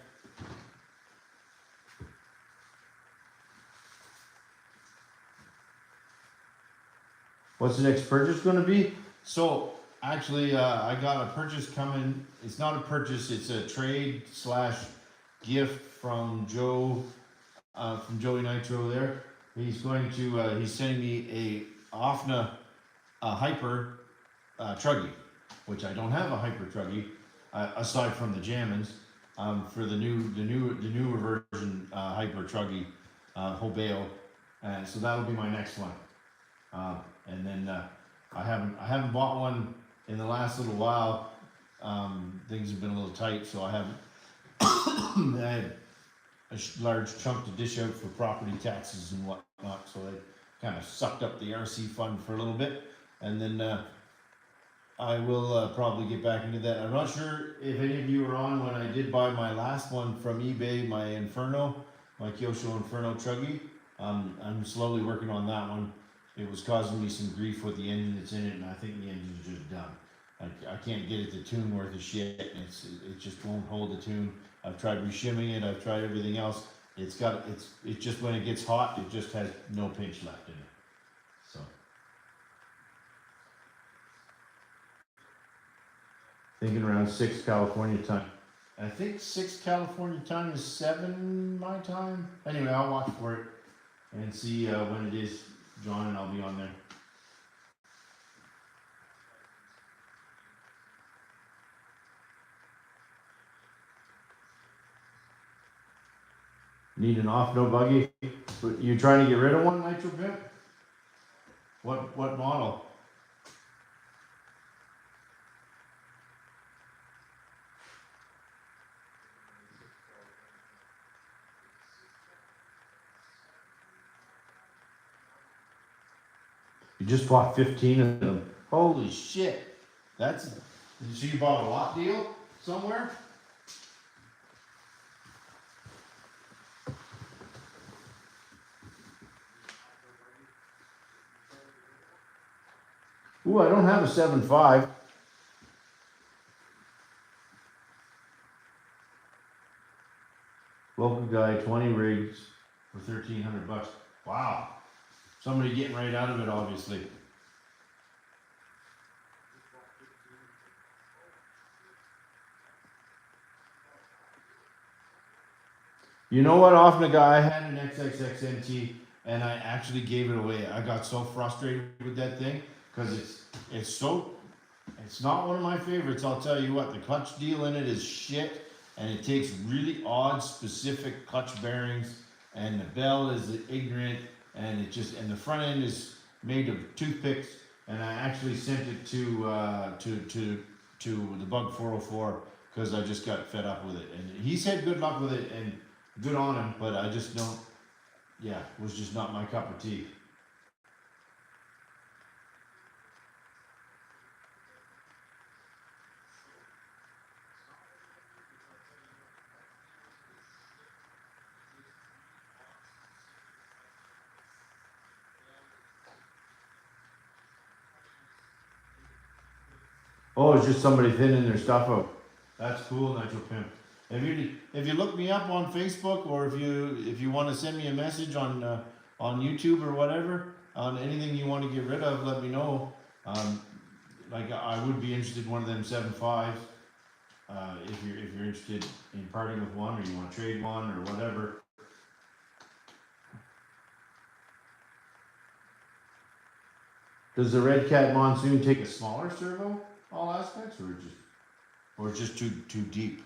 What's the next purchase going to be? So actually, I got a purchase coming. It's not a purchase. It's a trade / gift from Joe, from Joey Nitro. There, he's going to. He's sending me a OFNA Hyper Truggy, which I don't have a Hyper Truggy aside from the Jammins. For the newer version Hyper Truggy Hobeo, and so that'll be my next one. And then I haven't bought one in the last little while. Things have been a little tight, so I haven't. I had a large chunk to dish out for property taxes and whatnot, so I kind of sucked up the RC fund for a little bit, and then I will probably get back into that. I'm not sure if any of you were on when I did buy my last one from eBay, my Inferno, my Kyosho Inferno Truggy. I'm slowly working on that one. It was causing me some grief with the engine that's in it, and I think the engine's just done. I can't get it to tune worth of shit. It just won't hold the tune. I've tried reshimming it. I've tried everything else. It's just when it gets hot, it just has no pinch left in it. So Thinking around 6 California time. And I think 6 California time is 7 my time. Anyway, I'll watch for it and see when it is, John, and I'll be on there. Need an off-no buggy? You trying to get rid of one, Nitro Pimp? What model? You just bought 15 of them. Holy shit. That's, so you bought a lot deal somewhere? Ooh, I don't have a 7.5. Local guy, 20 rigs for 1,300 bucks. Wow. Somebody getting right out of it, obviously. You know what, Ofna guy, I had an XXXNT and I actually gave it away. I got so frustrated with that thing because it's not one of my favorites. I'll tell you what, the clutch deal in it is shit, and it takes really odd, specific clutch bearings, and the bell is ignorant, and and the front end is made of toothpicks. And I actually sent it to the Bug 404 because I just got fed up with it. And he said good luck with it and good on him, but I just don't. Yeah, it was just not my cup of tea. Oh, it's just somebody thinning their stuff out. That's cool, Nitro Pimp. If you look me up on Facebook, or if you want to send me a message on YouTube or whatever, on anything you want to get rid of, let me know. Like I would be interested in one of them 7.5s. If you're interested in parting with one, or you want to trade one, or whatever. Does the Red Cat Monsoon take a smaller servo, all aspects, or just too deep?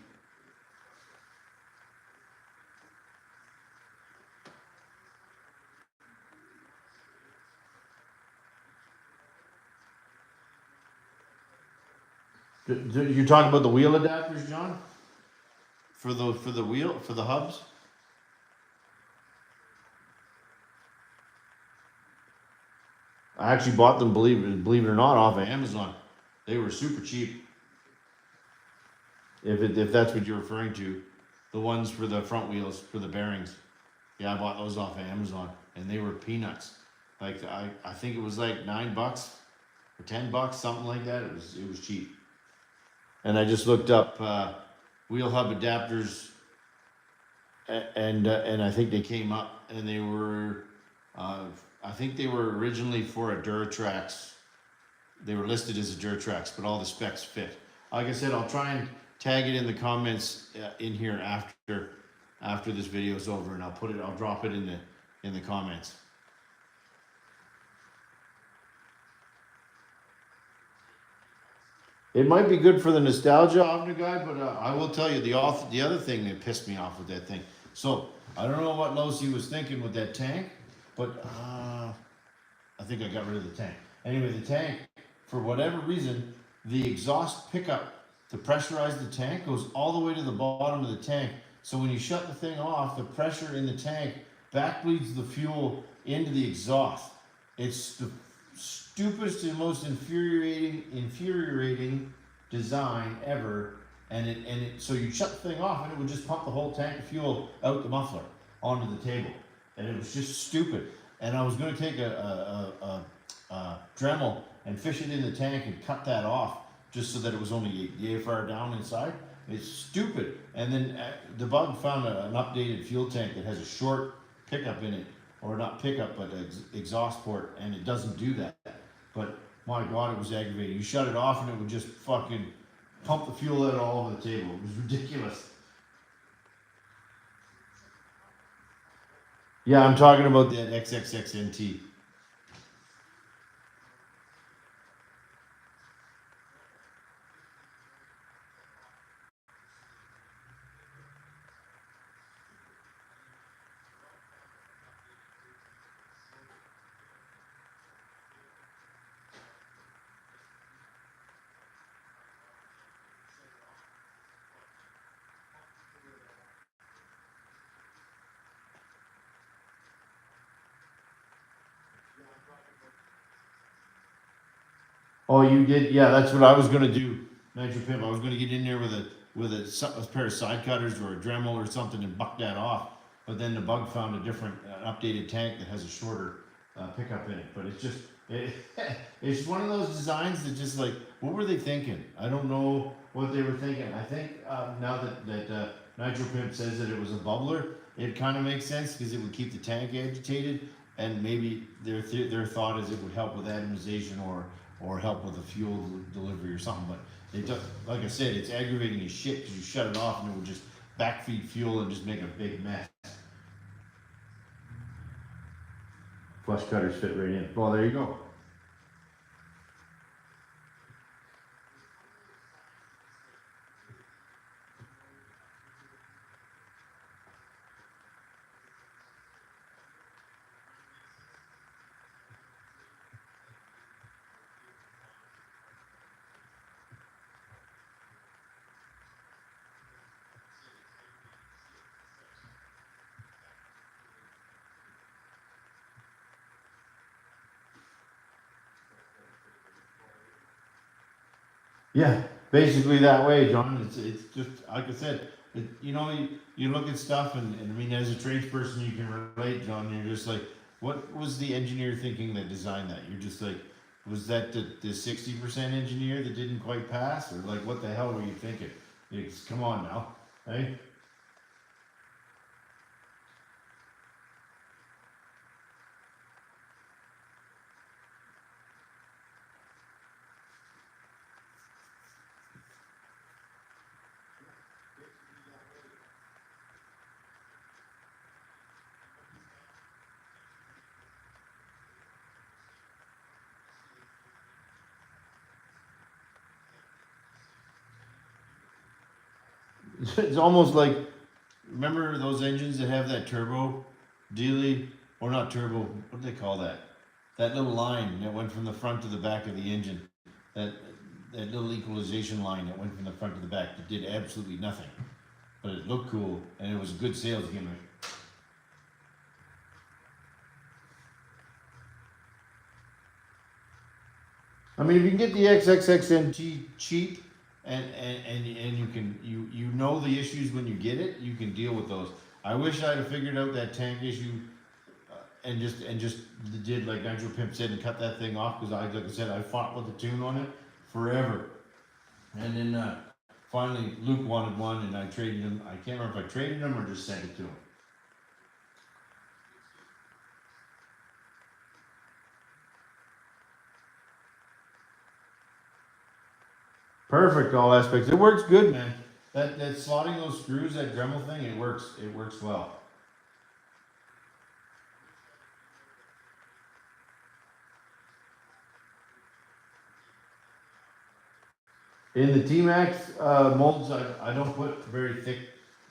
You're talking about the wheel adapters, John? For the hubs? I actually bought them, believe it or not, off of Amazon. They were super cheap. If that's what you're referring to, the ones for the front wheels for the bearings. Yeah, I bought those off of Amazon, and they were peanuts. Like I think it was like $9 or $10, something like that. It was cheap. And I just looked up wheel hub adapters, and I think they came up, and they were I think they were originally for a Duratrax. They were listed as a Duratrax, but all the specs fit. Like I said, I'll try and tag it in the comments in here after this video is over, and I'll drop it in the comments. It might be good for the nostalgia of the guy, but I will tell you the other thing that pissed me off with that thing. So I don't know what Losi was thinking with that tank, but I think I got rid of the tank. Anyway, the tank, for whatever reason, the exhaust pickup to pressurize the tank goes all the way to the bottom of the tank. So when you shut the thing off, the pressure in the tank back bleeds the fuel into the exhaust. It's the stupidest and most infuriating design ever. And so you shut the thing off, and it would just pump the whole tank of fuel out the muffler onto the table, and it was just stupid. And I was going to take a Dremel and fish it in the tank and cut that off, just so that it was only yay far down inside. It's stupid. And then the Bug found an updated fuel tank that has a short pickup in it, or not pickup, but exhaust port, and it doesn't do that. But my God, it was aggravating. You shut it off, and it would just fucking pumped the fuel out all over the table. It was ridiculous. Yeah, I'm talking about that XXXNT. Oh, you did? Yeah, that's what I was gonna do. Nitro Pimp. I was gonna get in there with a pair of side cutters or a Dremel or something and buck that off. But then the bug found a different, updated tank that has a shorter pickup in it. But it's just, it's one of those designs that just like, what were they thinking? I don't know what they were thinking. I think now that Nitro Pimp says that it was a bubbler, it kind of makes sense because it would keep the tank agitated, and maybe their thought is it would help with atomization or help with a fuel delivery or something. But it does, like I said, it's aggravating as shit because you shut it off and it would just backfeed fuel and just make a big mess. Flush cutters fit right in. Well, there you go. Yeah, basically that way, John. It's just like I said. You look at stuff, and I mean, as a tradesperson, you can relate, John. You're just like, what was the engineer thinking that designed that? You're just like, was that the 60% engineer that didn't quite pass, or like, what the hell were you thinking? Come on now, hey? It's almost like, remember those engines that have that turbo dealy, or not turbo? What do they call that? That little line that went from the front to the back of the engine. That that little equalization line that went from the front to the back that did absolutely nothing, but it looked cool and it was a good sales gimmick. I mean, if you can get the XXXNT cheap, and you know the issues when you get it, you can deal with those. I wish I'd have figured out that tank issue, and just did like Nitro Pimp said and cut that thing off, because like I said, I fought with the tune on it forever, and then finally Luke wanted one and I traded him. I can't remember if I traded him or just sent it to him. Perfect, all aspects. It works good, man. That slotting those screws, that Dremel thing, it works. It works well. In the T-Max molds, I don't put very thick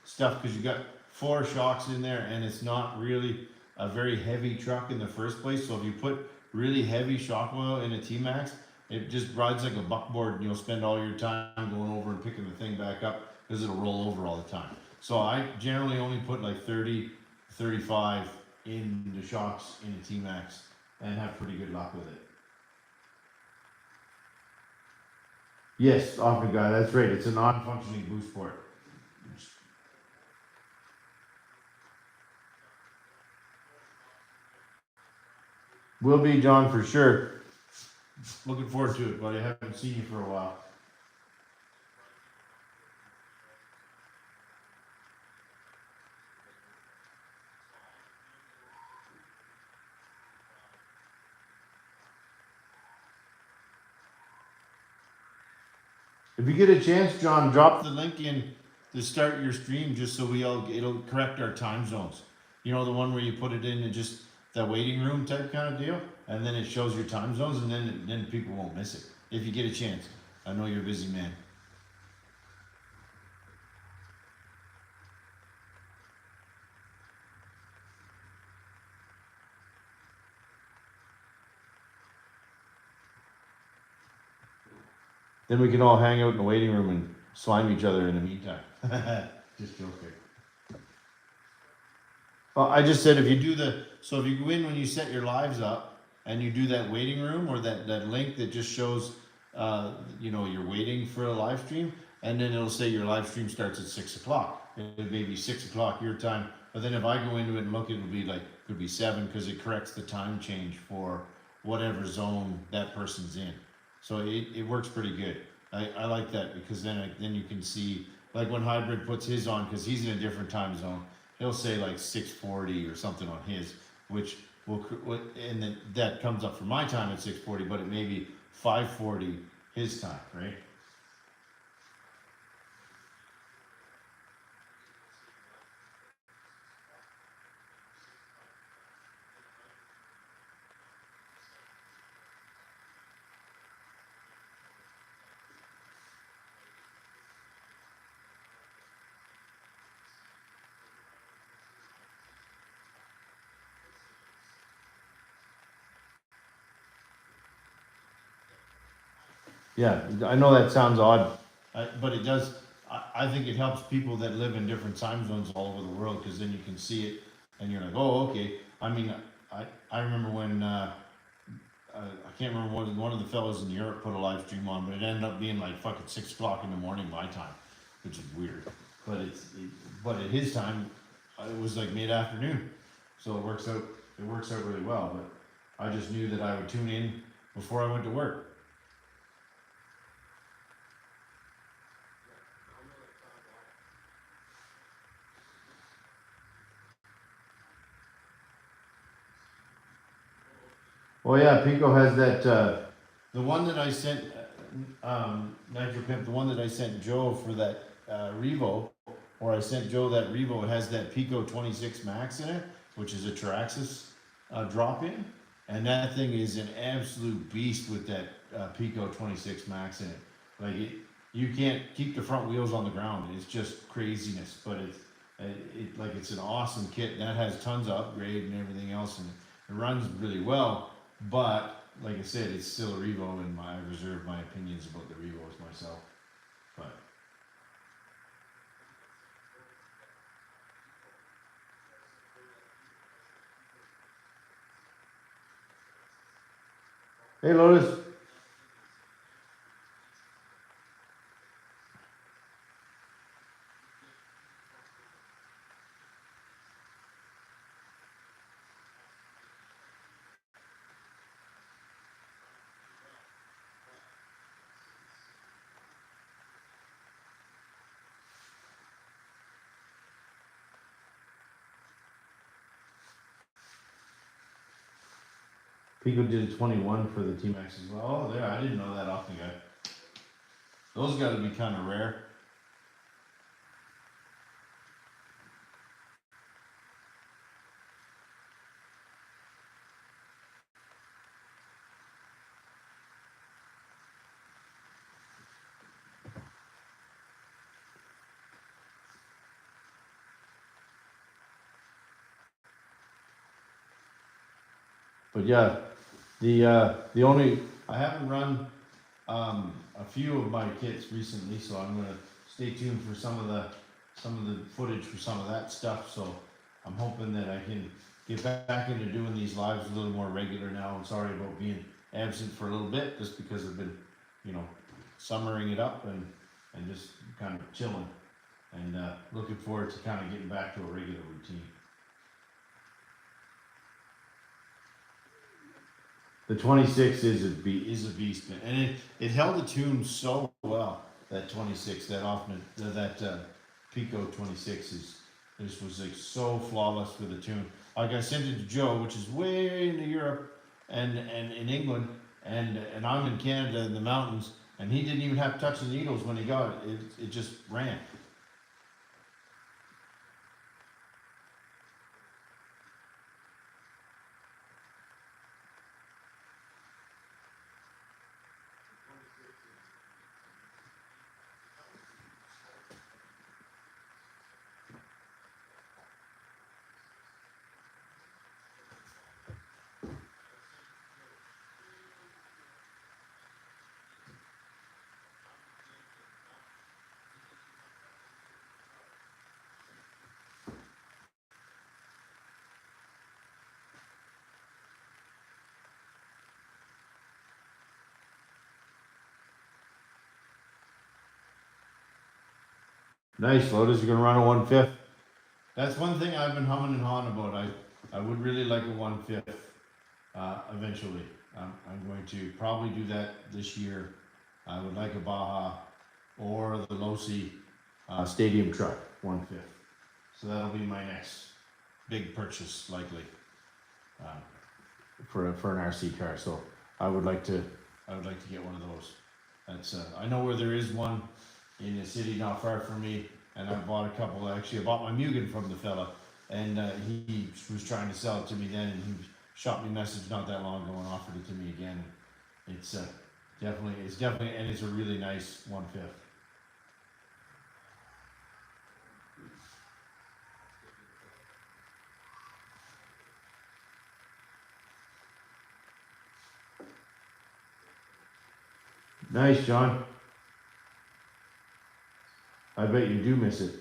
stuff because you got 4 shocks in there, and it's not really a very heavy truck in the first place. So if you put really heavy shock oil in a T-Max, it just rides like a buckboard, and you'll spend all your time going over and picking the thing back up because it'll roll over all the time. So I generally only put like 30, 35 in the shocks in a T-Max and have pretty good luck with it. Yes, Optic guy, that's right. It's a non-functioning boost port. Will be, John, for sure. Looking forward to it, buddy. I haven't seen you for a while. If you get a chance, John, drop the link in to start your stream just so it'll correct our time zones. You know, the one where you put it in and just that waiting room type kind of deal, and then it shows your time zones, and then people won't miss it if you get a chance. I know you're a busy man. Then we can all hang out in the waiting room and slime each other in the meantime. Just joking. Well, I just said if you do so if you go in when you set your lives up and you do that waiting room or that link that just shows, you know, you're waiting for a live stream, and then it'll say your live stream starts at 6 o'clock. It may be 6 o'clock your time, but then if I go into it and look, it'll be like, could be 7 because it corrects the time change for whatever zone that person's in. So it works pretty good. I like that because then you can see, like when Hybrid puts his on, because he's in a different time zone, he'll say like 6:40 or something on his, which and then that comes up for my time at 6:40, but it may be 5:40 his time, right? Yeah, I know that sounds odd, but it does. I think it helps people that live in different time zones all over the world because then you can see it and you're like, oh, okay. I mean, I remember when I can't remember one of the fellows in Europe put a live stream on, but it ended up being like fucking 6 o'clock in the morning my time, which is weird. But but at his time, it was like mid afternoon, so it works out. It works out really well. But I just knew that I would tune in before I went to work. Well, yeah, Pico has that. The one that I sent, Nitro Pimp, the one that I sent Joe for that Revo, or I sent Joe that Revo, it has that Pico 26 Max in it, which is a Traxxas drop in. And that thing is an absolute beast with that Pico 26 Max in it. Like, you can't keep the front wheels on the ground. It's just craziness, but it's an awesome kit. That has tons of upgrade and everything else, and it runs really well. But like I said, it's still a Revo, and I reserve my opinions about the Revos myself. But hey, Lotus. Pico did a 21 for the T-Max as well. Oh, there, I didn't know that off the guy. Those got to be kind of rare. But yeah, the only I haven't run a few of my kits recently, so I'm gonna stay tuned for some of the footage for some of that stuff. So I'm hoping that I can get back into doing these lives a little more regular now. I'm sorry about being absent for a little bit, just because I've been, you know, summering it up and just kind of chilling, and looking forward to kind of getting back to a regular routine. The 26 is a beast, man, and it held the tune so well. That 26, that Pico 26 this was like so flawless for the tune. Like I sent it to Joe, which is way into Europe and in England, and I'm in Canada in the mountains, And he didn't even have to touch the needles when he got it. It just ran. Nice, Lotus. You're gonna run a 1/5. That's one thing I've been humming and hawing about. I would really like a 1/5 eventually. I'm going to probably do that this year. I would like a Baja or the Losi stadium truck 1/5. So that'll be my next big purchase, likely, um, for an RC car. So I would like to get one of those. That's I know where there is one in a city not far from me, and I bought a couple. Actually, I bought my Mugen from the fella, and he was trying to sell it to me then, and he shot me a message not that long ago and offered it to me again. It's definitely, and it's a really nice 1/5. Nice, John. I bet you do miss it.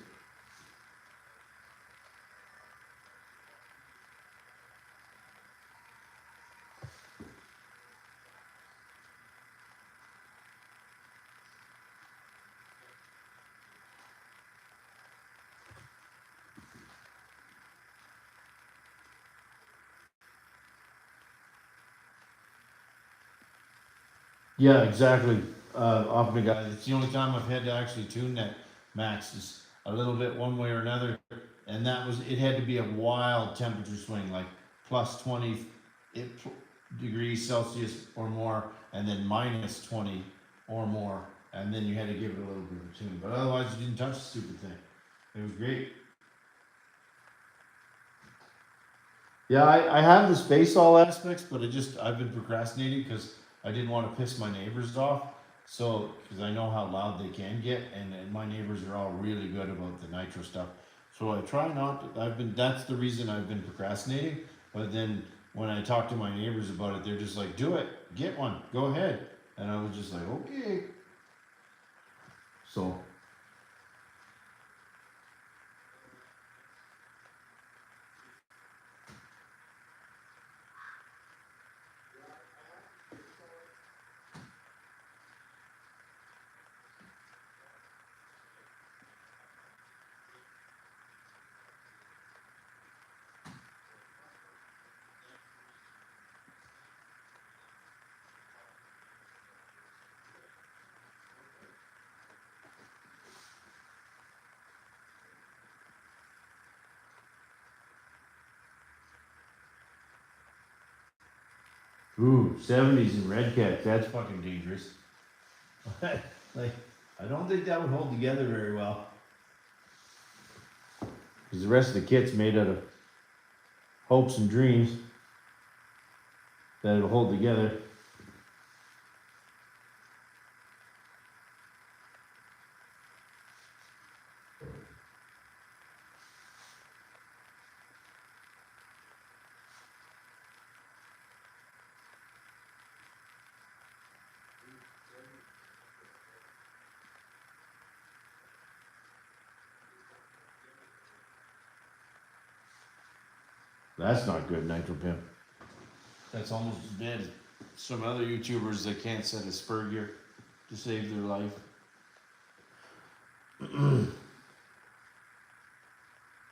Yeah, exactly. Often, guys, it's the only time I've had to actually tune that max is a little bit one way or another, and it had to be a wild temperature swing, like plus 20 degrees Celsius or more, and then minus 20 or more, and then you had to give it a little bit of a tune. But otherwise, you didn't touch the stupid thing. It was great. Yeah, I have the space all aspects, but I've been procrastinating because I didn't want to piss my neighbors off. So, because I know how loud they can get, and my neighbors are all really good about the nitro stuff. So I try not to, that's the reason I've been procrastinating. But then when I talk to my neighbors about it, they're just like, do it, get one, go ahead. And I was just like, okay. So, ooh, 70s and Red Cats, that's fucking dangerous. Like, I don't think that would hold together very well. Because the rest of the kit's made out of hopes and dreams that it'll hold together. That's not good, Nitro Pimp. That's almost as bad as some other YouTubers that can't set a spur gear to save their life.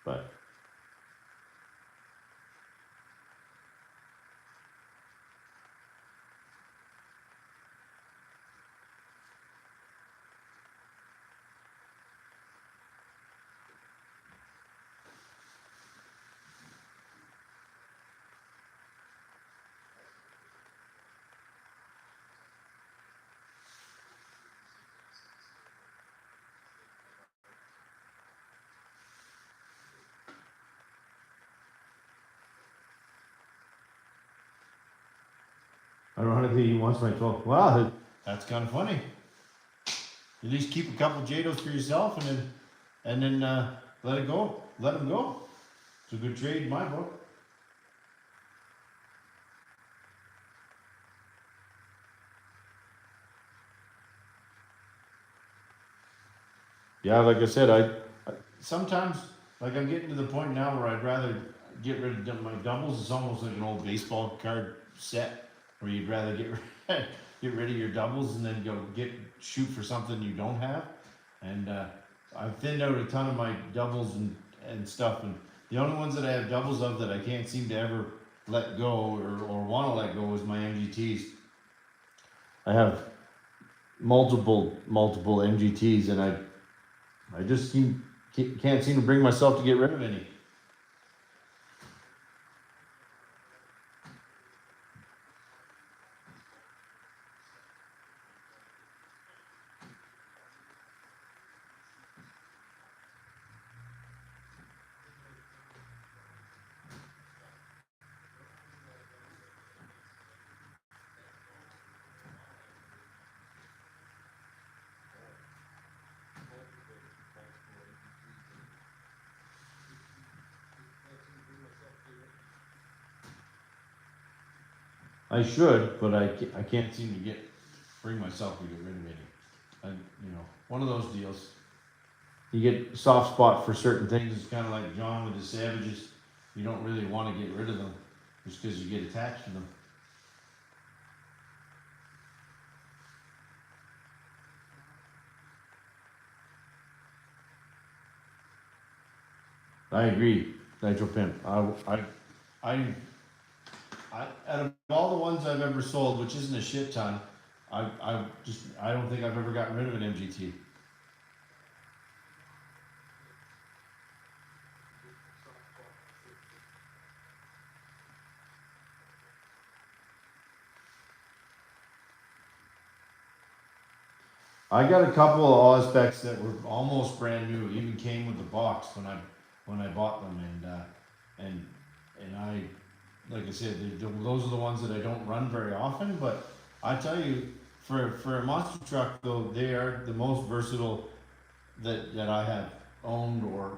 But Ironically, he wants my 12. Wow, that's kind of funny. At least keep a couple JATOs for yourself, and then let it go. Let them go. It's a good trade in my book. Yeah, like I said, I sometimes like I'm getting to the point now where I'd rather get rid of my doubles. It's almost like an old baseball card set where you'd rather get rid of your doubles and then go shoot for something you don't have. And I've thinned out a ton of my doubles and stuff, and the only ones that I have doubles of that I can't seem to ever let go or want to let go is my MGTs. I have multiple MGTs, and I just can't seem to bring myself to get rid of any. I should, but I can't seem to bring myself to get rid of any. One of those deals. You get soft spot for certain things. It's kind of like John with the Savages. You don't really want to get rid of them just because you get attached to them. I agree, Nitro Pimp. I out of all the ones I've ever sold, which isn't a shit ton, I don't think I've ever gotten rid of an MGT. I got a couple of Auspecs that were almost brand new, even came with the box when I bought them, and I, like I said, those are the ones that I don't run very often. But I tell you, for a monster truck though, they are the most versatile that I have owned or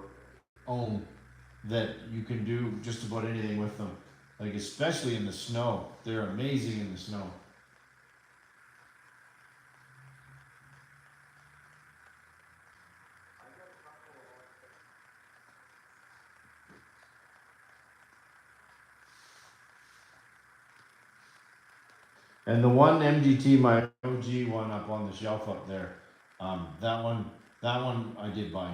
own, that you can do just about anything with them. Like especially in the snow, they're amazing in the snow. And the one MGT, my OG one up on the shelf up there, that one I did buy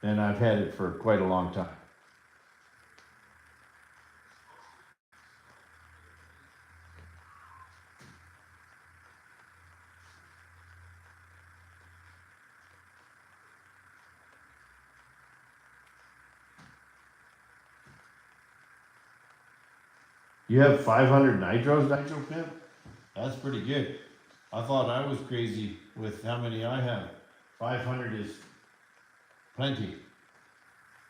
new, and I've had it for quite a long time. You have 500 nitros, Nitro Pimp? That's pretty good. I thought I was crazy with how many I have. 500 is plenty.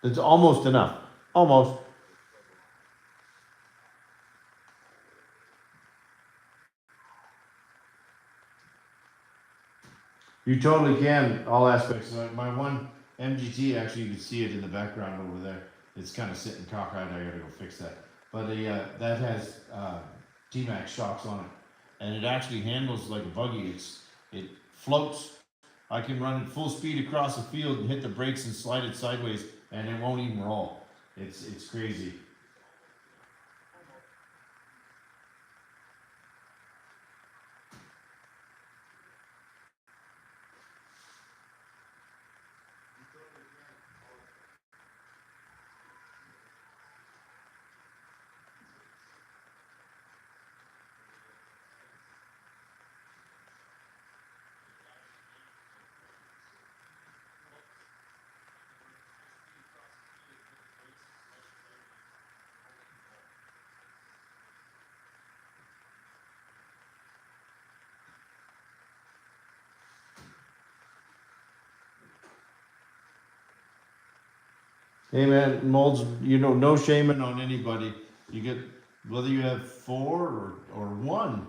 It's almost enough. Almost. You totally can, all aspects. My one MGT, actually, you can see it in the background over there. It's kind of sitting cockeyed. I gotta go fix that. But that has T-Max shocks on it, and it actually handles like a buggy. It floats. I can run it full speed across the field and hit the brakes and slide it sideways, and it won't even roll. It's crazy. Hey man, molds. No shaming on anybody. You get, whether you have 4 or 1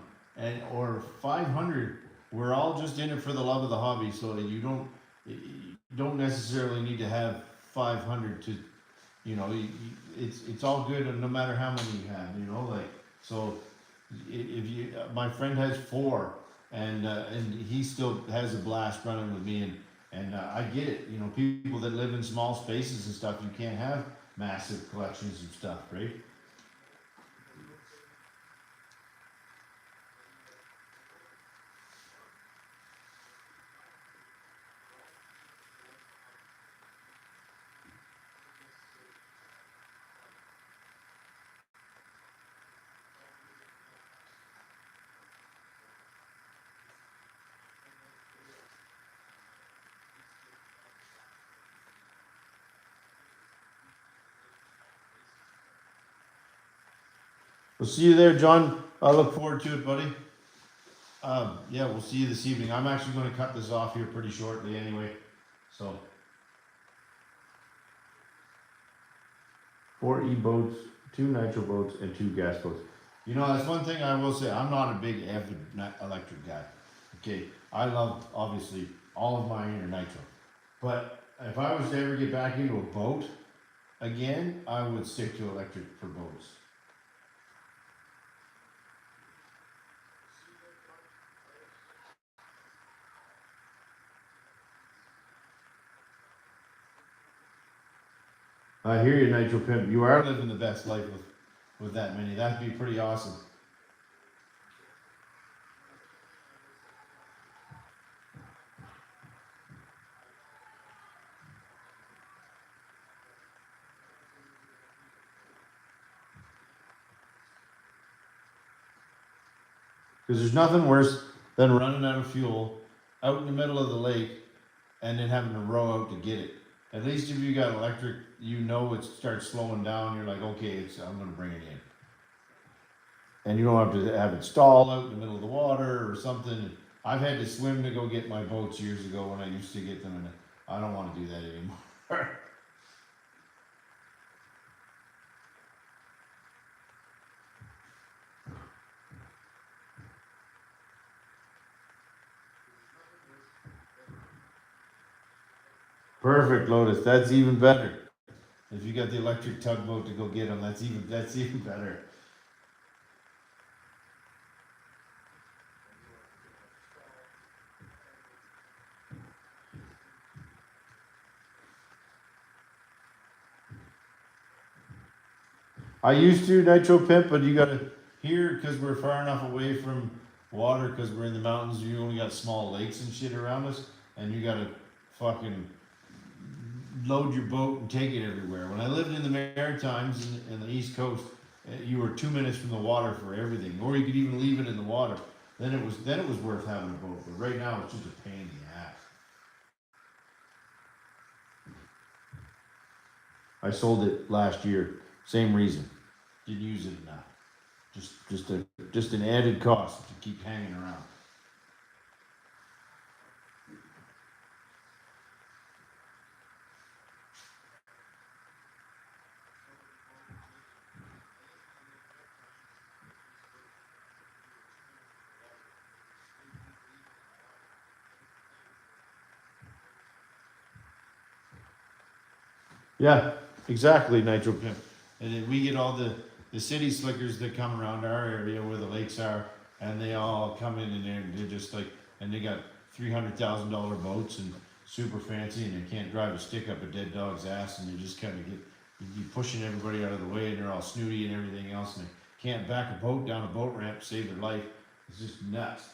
or 500, we're all just in it for the love of the hobby. So you don't necessarily need to have 500 to, it's all good, and no matter how many you have, like, so if you, my friend has 4, and he still has a blast running with me, and I get it. People that live in small spaces and stuff, you can't have massive collections of stuff, right? We'll see you there, John. I look forward to it, buddy. Yeah, we'll see you this evening. I'm actually going to cut this off here pretty shortly anyway. So, 4 e-boats, 2 nitro boats, and 2 gas boats. That's one thing I will say. I'm not a big avid electric guy. Okay, I love, obviously, all of mine are nitro. But if I was to ever get back into a boat again, I would stick to electric for boats. I hear you, Nitro Pimp. You are living the best life with that many. That'd be pretty awesome. Because there's nothing worse than running out of fuel out in the middle of the lake and then having to row out to get it. At least if you got electric, it starts slowing down. You're like, okay, I'm going to bring it in. And you don't have to have it stall out in the middle of the water or something. I've had to swim to go get my boats years ago when I used to get them, and I don't want to do that anymore. Perfect, Lotus. That's even better. If you got the electric tugboat to go get them, that's even better. I used to Nitro Pimp, but you gotta here because we're far enough away from water because we're in the mountains. You only got small lakes and shit around us, and you gotta fucking load your boat and take it everywhere. When I lived in the Maritimes in the East Coast, you were 2 minutes from the water for everything, or you could even leave it in the water. Then it was worth having a boat. But right now, it's just a pain in the ass. I sold it last year. Same reason. Didn't use it enough. Just an added cost to keep hanging around. Yeah, exactly, Nitro Pimp. And then we get all the city slickers that come around our area where the lakes are, and they all come in and they're just like, and they got $300,000 boats and super fancy, and they can't drive a stick up a dead dog's ass, and they just kind of you pushing everybody out of the way, and they're all snooty and everything else, and they can't back a boat down a boat ramp to save their life. It's just nuts.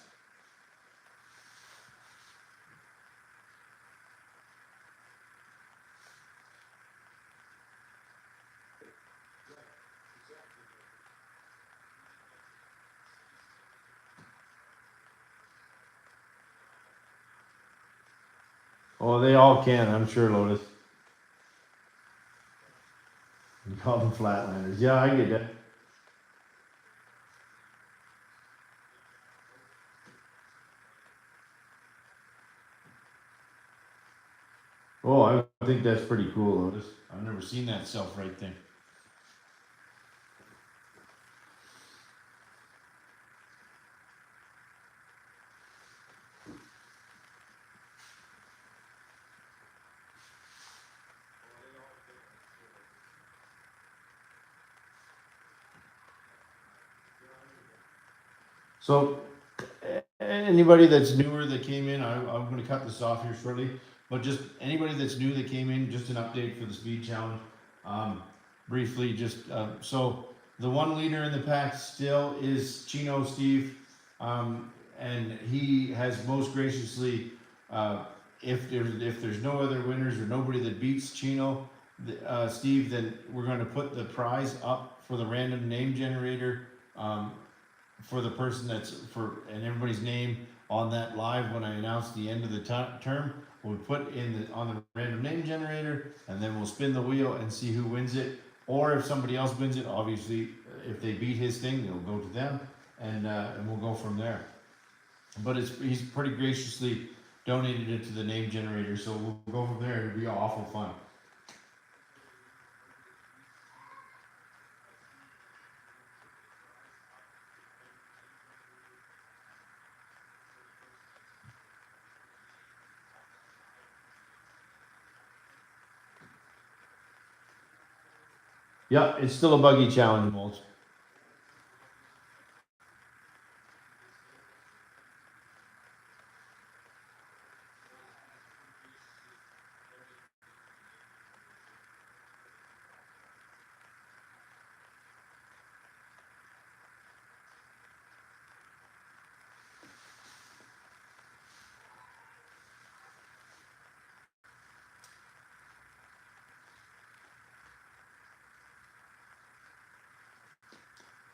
Oh, they all can, I'm sure, Lotus. You call them flatlanders. Yeah, I get that. Oh, I think that's pretty cool, Lotus. I've never seen that self-right thing. So anybody that's newer that came in, I'm going to cut this off here shortly, but just anybody that's new that came in, just an update for the speed challenge. Briefly, just so the one leader in the pack still is Chino Steve, and he has most graciously, if there's no other winners or nobody that beats Chino, Steve, then we're going to put the prize up for the random name generator. For the person and everybody's name on that live when I announce the end of the term, we'll put on the random name generator, and then we'll spin the wheel and see who wins it. Or if somebody else wins it, obviously, if they beat his thing, it'll go to them, and we'll go from there. But he's pretty graciously donated it to the name generator, so we'll go from there. It'll be awful fun. Yeah, it's still a buggy challenge, Mulch.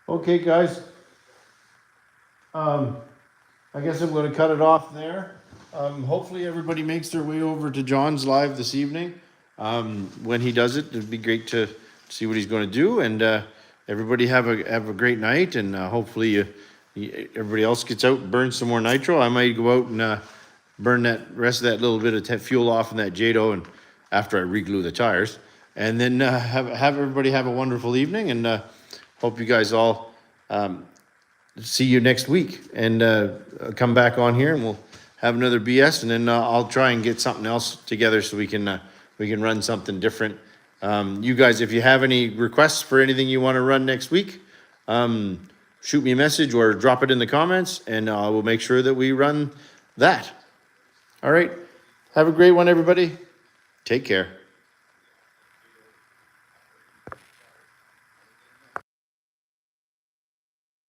Okay, guys. I guess I'm going to cut it off there. Hopefully, everybody makes their way over to John's live this evening. When he does it, it'd be great to see what he's going to do. And everybody have a great night. And hopefully, everybody else gets out and burns some more nitro. I might go out and burn that rest of that little bit of fuel off in that Jado, and after I reglue the tires, and then have everybody have a wonderful evening. And hope you guys all. See you next week, and come back on here and we'll have another BS, and then I'll try and get something else together so we can run something different. You guys, if you have any requests for anything you want to run next week, shoot me a message or drop it in the comments, and we'll make sure that we run that. All right. Have a great one, everybody. Take care.